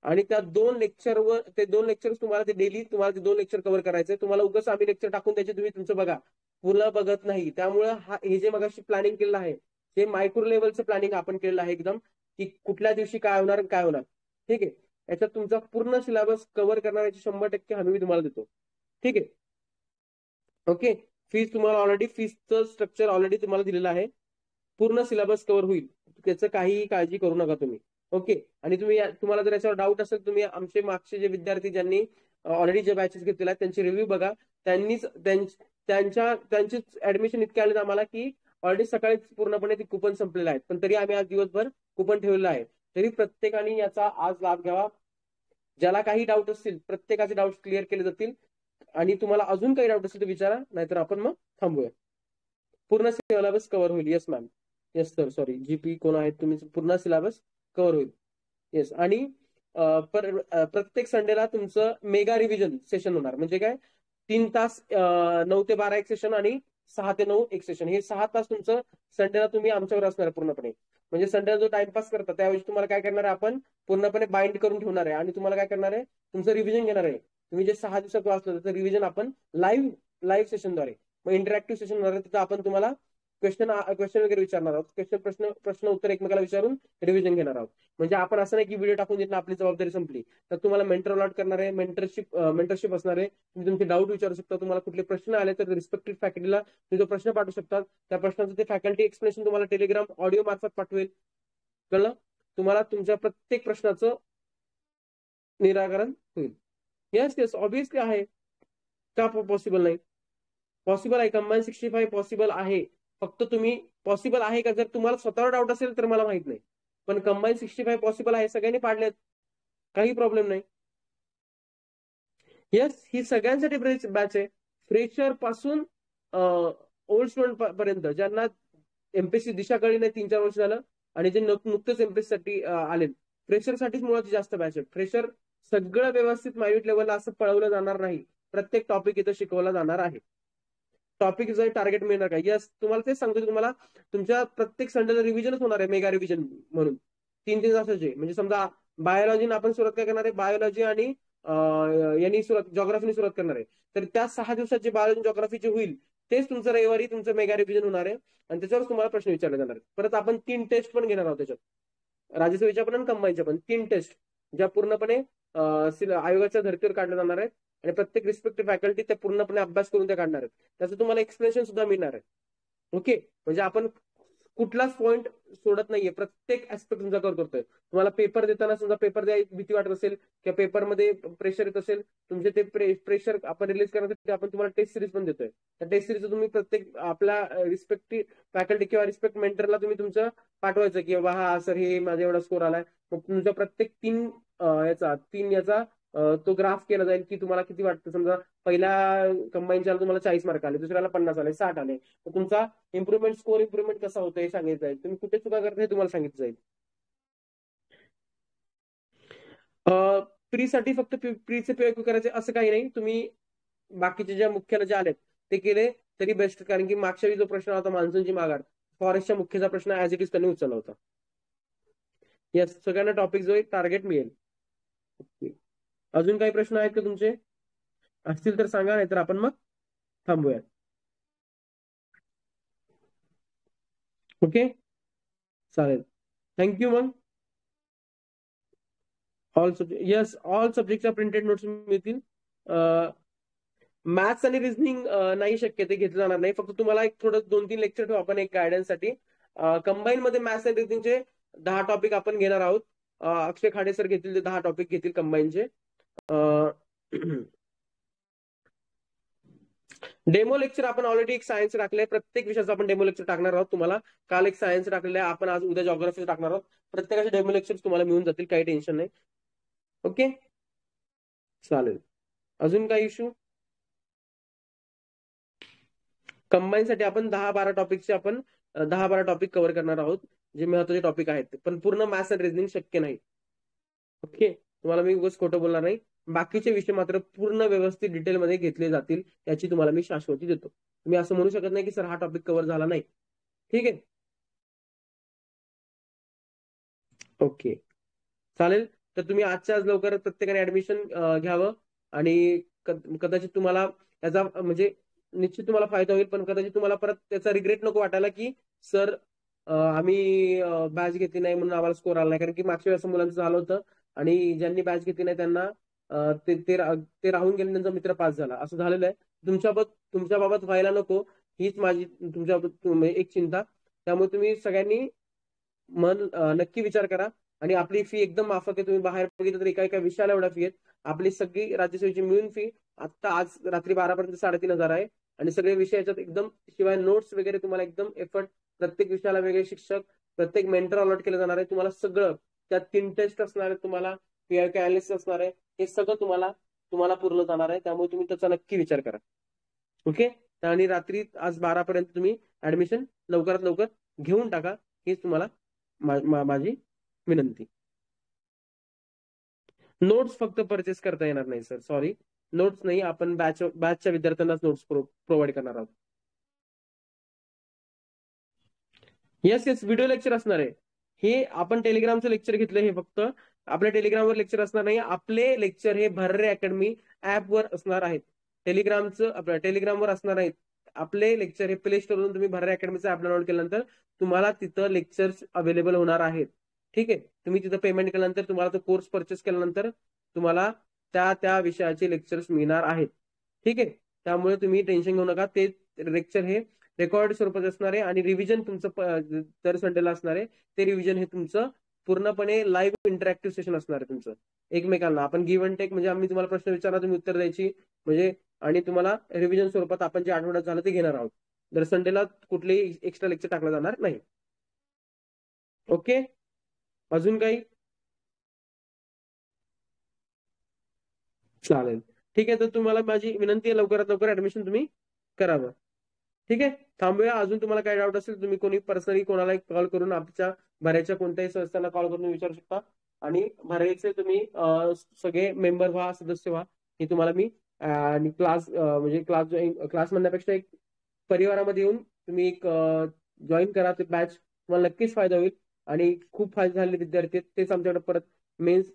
आणि त्या 2 लेक्चरवर, ते 2 लेक्चर तुम्हाला ते डेली तुम्हाला ते 2 लेक्चर कव्हर करायचे. तुम्हाला उगाच आम्ही लेक्चर टाकून त्याचे तुम्ही तुमचं बघा, पूर्ण बघत नाही. त्यामुळे हे जे मगाशी प्लॅनिंग केलेलं आहे, ते मायक्रो लेवलचं प्लॅनिंग आपण केलेलं आहे एकदम, की कुठल्या दिवशी काय होणार काय होणार. ठीक आहे. याच्यात तुमचा पूर्ण सिलेबस कव्हर करण्याची 100% हमी मी तुम्हाला देतो. ठीक आहे. ओके. फीस तुम्हाला ऑलरेडी, फीसचं स्ट्रक्चर ऑलरेडी तुम्हाला दिलेलं आहे. पूर्ण सिलेबस कव्हर होईल, त्याचं काहीही काळजी करू नका तुम्ही. ओके. आणि तुम्हाला जर याच्यावर डाऊट असेल, तुम्ही आमचे मागचे जे विद्यार्थी ज्यांनी ऑलरेडी जे बॅचेस घेतलेले आहेत त्यांचे रिव्ह्यू बघा. त्यांचे ऍडमिशन इतके आले आम्हाला की ऑलरेडी सकाळीच पूर्णपणे ती कुपन संपलेले आहेत, पण तरी आम्ही आज दिवसभर कुपन ठेवलेलं आहे. तरी प्रत्येकाने याचा आज लाभ घ्यावा. ज्याला काही डाऊट असतील प्रत्येकाचे डाऊट क्लिअर केले जातील. आणि तुम्हाला अजून काही डाऊट असेल तर विचारा, नाहीतर आपण मग थांबूया. पूर्ण सिलेबस कव्हर होईल. Yes ma'am, yes sir, sorry GP कोण आहेत तुम्ही, पूर्ण सिलेबस कव्हर होईल. येस. आणि प्रत्येक संडेला तुमचं मेगा रिव्हिजन सेशन होणार. म्हणजे काय, 3 तास 9 ते 12 एक सेशन आणि 6 ते 9 एक सेशन. हे 6 तास तुमचं संडेला तुम्ही आमच्यावर असणार पूर्णपणे. म्हणजे संडेला जो टाइमपास करता त्यावेळी तुम्हाला काय करणार आहे, आपण पूर्णपणे बाइंड करून ठेवणार आहे. आणि तुम्हाला काय करणार आहे, तुमचं रिव्हिजन घेणार आहे. तुम्ही जे 6 दिवसात वाचलं त्याचं रिव्हिजन आपण लाईव्ह सेशनद्वारे, मग इंटरॅक्टिव्ह सेशन द्वारे तिथं आपण तुम्हाला क्वेश्चन वगैरे विचारणार आहोत. प्रश्न उत्तर एकमेकाला विचारून रिव्हिजन घेणार आहोत. म्हणजे आपण असं नाही की व्हिडिओ टाकून देणं आपली जबाबदारी संपली. तर तुम्हाला मेंटर अलॉट करणार आहे, मेंटरशिप असणार आहे. तुम्ही तुमचे डाऊट विचारू शकता. तुम्हाला कुठले प्रश्न आले तर रिस्पेक्टिव्ह फॅकल्टीला तुम्ही तो प्रश्न पाठवू शकता. त्या प्रश्नाचं ते फॅकल्टी एक्सप्लेनेशन तुम्हाला टेलिग्राम ऑडिओ मार्फत पाठवेल. कळलं? तुम्हाला तुमच्या प्रत्येक प्रश्नाचं निराकरण होईल. येस ऑब्विसली आहे. का पॉसिबल नाही? पॉसिबल आहे. कंबाईन 65 पॉसिबल आहे. फक्त तुम्ही पॉसिबल आहे का, जर तुम्हाला स्वतःवर डाऊट असेल तर मला माहित नाही, पण कंबाईन 65 पॉसिबल आहे. सगळ्यांनी पाडलेत, काही प्रॉब्लेम नाही. येस, ही सगळ्यांसाठी बॅच आहे. फ्रेशर पासून ओल्ड स्टुडंट पर्यंत, ज्यांना एमपीएससी दिशा कळली नाही 3-4 वर्ष झालं आणि जे नुकतेच एमपीएससी साठी आले, फ्रेशर साठीच मुळात जास्त बॅच आहे. फ्रेशर सगळं व्यवस्थित मायन्यूट लेवलला असं पळवलं जाणार नाही. प्रत्येक टॉपिक इथं शिकवला जाणार आहे. टॉपिक टार्गेट मिळणार का? यस, तुम्हाला तेच सांगतो, तुम्हाला तुमच्या प्रत्येक संडेला रिव्हिजनच होणार आहे, मेगा रिव्हिजन म्हणून 3-3 तासाचे. म्हणजे समजा बायोलॉजीने आपण सुरुवात काय करणार आहे, बायोलॉजी आणि यांनी सुरुवात, जॉग्राफीने सुरुवात करणार आहे. तर त्या 6 दिवसाची बायोलॉजी जॉग्राफीची होईल, तेच तुमचं रविवारी तुमचं मेगा रिव्हिजन होणार आहे आणि त्याच्यावर तुम्हाला प्रश्न विचारले जाणार आहेत. परत आपण 3 टेस्ट पण घेणार आहोत त्याच्यात, राज्यसेवेच्या पण आणि कंबाईनच्या पण 3 टेस्ट, ज्या पूर्णपणे आयोगाच्या धर्तीवर काढल्या जाणार आहेत आणि प्रत्येक रिस्पेक्टिव्ह फॅकल्टी त्या पूर्णपणे अभ्यास करून त्या काढणार आहेत. त्याचं तुम्हाला एक्सप्लेनेशन सुद्धा मिळणार आहे. ओके, म्हणजे आपण कुठलाच पॉईंट सोडत नाहीये, प्रत्येक ऍस्पेक्ट तुमचा कव्हर करतोय. तुम्हाला पेपर देताना समजा पेपर द्यायची भीती वाटत असेल किंवा पेपरमध्ये प्रेशर येत असेल, तुमचे ते प्रेशर आपण रिलीज करण्यासाठी आपण तुम्हाला टेस्ट सिरीज पण देतोय. त्या टेस्ट सिरीज तुम्ही प्रत्येक आपल्या रिस्पेक्टिव्ह फॅकल्टी किंवा रिस्पेक्ट मेंटरला तुम्ही तुमचं पाठवायचं की बाबा हा सर हे माझा एवढा स्कोर आलाय. मग तुमच्या प्रत्येक 3 याचा तो ग्राफ केला जाईल की तुम्हाला किती वाटतं. समजा पहिल्या कंबाईनच्या तुम्हाला 40 मार्क आले, दुसऱ्याला 50 आले, 60 आले, तर तुमचा स्कोर इम्प्रुव्हमेंट कसा होतं हे सांगितलं जाईल. तुम्ही कुठे चुका करता हे तुम्हाला सांगितलं जाईल. प्रीसाठी फक्त प्रीचे पीआयक्यू करायचे असं काही नाही. तुम्ही बाकीचे ज्या मुख्याला जे आलेत ते केले तरी बेस्ट, कारण की मागच्या जो प्रश्न होता मान्सूनची माघार, फॉरेस्टच्या मुख्यचा प्रश्न ऍज इट इज त्यांनी उचलला होता. यस, सगळ्यांना टॉपिक जो टार्गेट मिळेल. अजून काही प्रश्न आहेत का तुमचे? असतील तर सांगा, नाही तर आपण मग थांबूया. ओके, चालेल, थँक्यू. मग ऑल सब्जेक्ट, यस, ऑल सब्जेक्टच्या प्रिंटेड नोट्स मिळतील. मॅथ्स आणि रिझनिंग नाही शक्य, ते घेतलं जाणार नाही. फक्त तुम्हाला एक थोडं 2-3 लेक्चर ठेवू आपण एक गायडन्ससाठी. कंबाईन मध्ये मॅथ्स आणि रिझनिंगचे 10 टॉपिक आपण घेणार आहोत. अक्षय खाडे सर घेतील, ते 10 टॉपिक घेतील कंबाईनचे. डेमो लेक्चर आपण ऑलरेडी एक सायन्स टाकलंय, प्रत्येक विषयाचं आपण डेमो लेक्चर टाकणार आहोत. तुम्हाला काल एक सायन्स टाकलेलं आहे, आपण आज उद्या जॉग्राफी टाकणार आहोत. प्रत्येकाचे डेमो लेक्चर तुम्हाला मिळून जातील, काही टेन्शन नाही. ओके, चालेल. अजून काही इश्यू? कंबाईनसाठी आपण 10-12 टॉपिकचे आपण 10-12 टॉपिक कव्हर करणार आहोत, जे महत्वाचे टॉपिक आहेत. पण पूर्ण मॅथ्स आणि रिझनिंग शक्य नाही. ओके, तुम्हाला मी उगाच खोटं बोलणार नाही. बाकीचे विषय मात्र पूर्ण व्यवस्थित डिटेलमध्ये घेतले जातील, याची तुम्हाला मी शाश्वती देतो. तुम्ही असं म्हणू शकत नाही की सर हा टॉपिक कव्हर झाला नाही. ठीक आहे, ओके, चालेल. तर तुम्ही आजच्या आज लवकर प्रत्येकाने ऍडमिशन घ्यावं आणि कदाचित तुम्हाला याचा म्हणजे निश्चित तुम्हाला फायदा होईल, पण कदाचित तुम्हाला परत त्याचा रिग्रेट नको वाटायला की सर आम्ही बॅच घेतली नाही म्हणून आम्हाला स्कोर आला नाही. कारण की मागच्या वेळेस मुलांचं झालं होतं आणि ज्यांनी बॅच घेतली नाही त्यांना ते राहून गेले, त्यांचा मित्र पास झाला, असं झालेलं आहे. तुमच्या बाबत व्हायला नको, हीच माझी तुमच्या एक चिंता. त्यामुळे तुम्ही सगळ्यांनी नक्की विचार करा. आणि आपली फी एकदम माफक आहे. तुम्ही बाहेर बघितलं तर एका विषयाला एवढा फी आहे. आपली सगळी राज्यसेवेची मिळून फी आता आज रात्री 12 पर्यंत 3,500 आहे. आणि सगळे विषयाच्यात एकदम, शिवाय नोट्स वगैरे तुम्हाला एकदम एफर्ट, प्रत्येक विषयाला वेगळे शिक्षक, प्रत्येक मेंटर अलॉट केलं जाणार आहे. तुम्हाला सगळं त्यात 3 टेस्ट असणार आहेत, तुम्हाला पीआयक्यू अनालिसिस असणार आहे, हे सगळं तुम्हाला पुरलं जाणार आहे. त्यामुळे तुम्ही त्याचा नक्की विचार करा. ओके, आणि रात्री आज 12 पर्यंत तुम्ही ऍडमिशन लवकरात लवकर घेऊन टाका, हीच तुम्हाला माझी विनंती. नोट्स फक्त परचेस करता येणार नाही सर, सॉरी. नोट्स नाही, आपण बॅचच्या विद्यार्थ्यांनाच नोट्स प्रोव्हाइड करणार आहोत. येस, व्हिडिओ लेक्चर असणार आहे. हे आपण टेलिग्रामचं लेक्चर घेतलं, हे फक्त आपल्या टेलिग्रामवर लेक्चर असणार नाही. आपले लेक्चर हे भर्रे अकॅडमी ऍपवर असणार आहेत. आपल्या टेलिग्रामवर असणार आहेत. आपले लेक्चर हे प्ले स्टोरवरून तुम्ही भर्रे अकॅडमीचं ऍप डाउनलोड केल्यानंतर तुम्हाला तिथं लेक्चर्स अवेलेबल होणार आहेत. ठीक आहे, तुम्ही तिथं पेमेंट केल्यानंतर तुम्हाला तो कोर्स परचेस केल्यानंतर तुम्हाला त्या विषयाचे लेक्चर्स मिळणार आहेत. ठीक आहे, त्यामुळे तुम्ही टेन्शन घेऊ नका. ते लेक्चर हे रेकॉर्ड स्वरूपात असणार आहे आणि रिव्हिजन तुमचं दर संडेला असणार आहे. ते रिव्हिजन हे तुमचं पूर्णपणे लाईव्ह इंटरॅक्टिव्ह सेशन असणार आहे तुमचं एकमेकांना. आपण गिव्ह अँड टेक, म्हणजे आम्ही तुम्हाला प्रश्न विचारला, तुम्ही उत्तर द्यायची, म्हणजे आणि तुम्हाला रिव्हिजन स्वरूपात आपण जे आठवड्यात झालं ते घेणार आहोत. दर संडेला कुठलेही एक्स्ट्रा लेक्चर टाकलं जाणार नाही. ओके, अजून काही? चालेल, ठीक आहे. तर तुम्हाला माझी विनंती आहे, लवकरात लवकर ऍडमिशन तुम्ही करावं. ठीक आहे, थांबूया. अजून तुम्हाला काय डाऊट असेल तुम्ही कोणी पर्सनली कोणाला कॉल करून आमच्या भरायच्या कोणत्याही संस्थांना कॉल करून विचारू शकता. आणि भरायचे तुम्ही सगळे मेंबर व्हा, सदस्य व्हा, हे तुम्हाला मी आणि क्लास म्हणजे क्लास म्हणण्यापेक्षा एक परिवारामध्ये येऊन तुम्ही एक जॉईन करा ते बॅच, तुम्हाला नक्कीच फायदा होईल. आणि खूप फायदे झालेले विद्यार्थी आहेत तेच आमच्याकडे परत मेन्स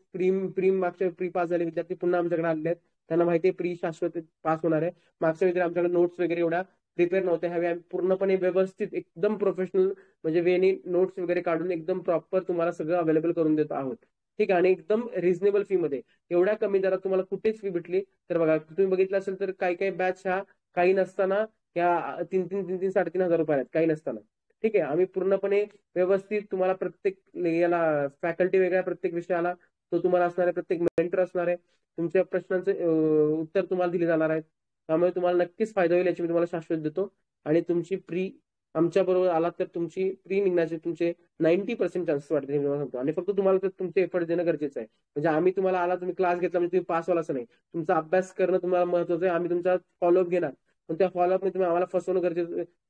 मागच्या प्री पास झाले विद्यार्थी पुन्हा आमच्याकडे आलेले आहेत. त्यांना माहिती आहे प्री शाश्वत पास होणार आहे. मागच्या वेळी आमच्याकडे नोट्स वगैरे एवढ्या प्रिपेअर नव्हत्या. ह्यावेळी आम्ही पूर्णपणे व्यवस्थित एकदम प्रोफेशनल म्हणजे वेने नोट्स वगैरे काढून एकदम प्रॉपर तुम्हाला सगळं अवेलेबल करून देत आहोत. ठीक आहे. आणि एकदम रिझनेबल फी मध्ये, एवढ्या कमी दरात तुम्हाला कुठेच फी भेटली. तर बघा तुम्ही बघितलं असेल तर काही काही बॅच ह्या काही नसताना या 3,000 3,000 3,500 आहेत काही नसताना. ठीक आहे. आम्ही पूर्णपणे व्यवस्थित तुम्हाला प्रत्येक याला फॅकल्टी वेगळ्या प्रत्येक विषयाला तो तुम्हाला असणार आहे, प्रत्येक मेंटर असणार आहे, तुमच्या प्रश्नांचे उत्तर तुम्हाला दिले जाणार आहेत. त्यामुळे तुम्हाला नक्कीच फायदा होईल याची मी तुम्हाला शाश्वत देतो. आणि तुमची प्री आमच्या बरोबर आलात तर तुमची प्री निघण्याचे तुमचे 90% चान्सेस वाढते, मी सांगतो. आणि फक्त तुम्हाला तर तुमचे एफर्ट देणं गरजेचं आहे. म्हणजे आम्ही तुम्हाला आला तुम्ही क्लास घेतला म्हणजे तुम्ही पास व्हाल असं नाही. तुमचा अभ्यास करणं तुम्हाला महत्वाचं आहे. आम्ही तुमचा फॉलोअप घेणार, पण त्या फॉलोअपमध्ये तुम्ही आम्हाला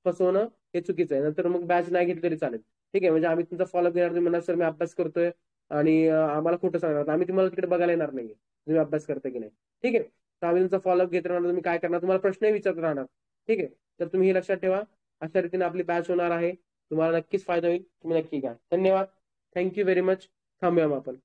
फसवणं हे चुकीचं आहे. नंतर मग बॅच नाही घेतली तरी चालेल. ठीक आहे. म्हणजे आम्ही तुमचा फॉलोअप घेणार, तुम्ही म्हणणार सर मी अभ्यास करतोय आणि आम्हाला खोटं सांगणार, आम्ही तुम्हाला तिकडे बघायला येणार नाहीये तुम्ही अभ्यास करता की नाही. ठीक आहे. तर आम्ही तुमचा फॉलोअप घेत राहणार, तुम्ही काय करणार तुम्हाला प्रश्नही विचारत राहणार. ठीक आहे. तर तुम्ही हे लक्षात ठेवा. अशा रीतीने आपली बॅच होणार आहे. तुम्हाला नक्कीच फायदा होईल. तुम्ही नक्की घ्या. धन्यवाद. Thank you very much. थांबूया मग आपण.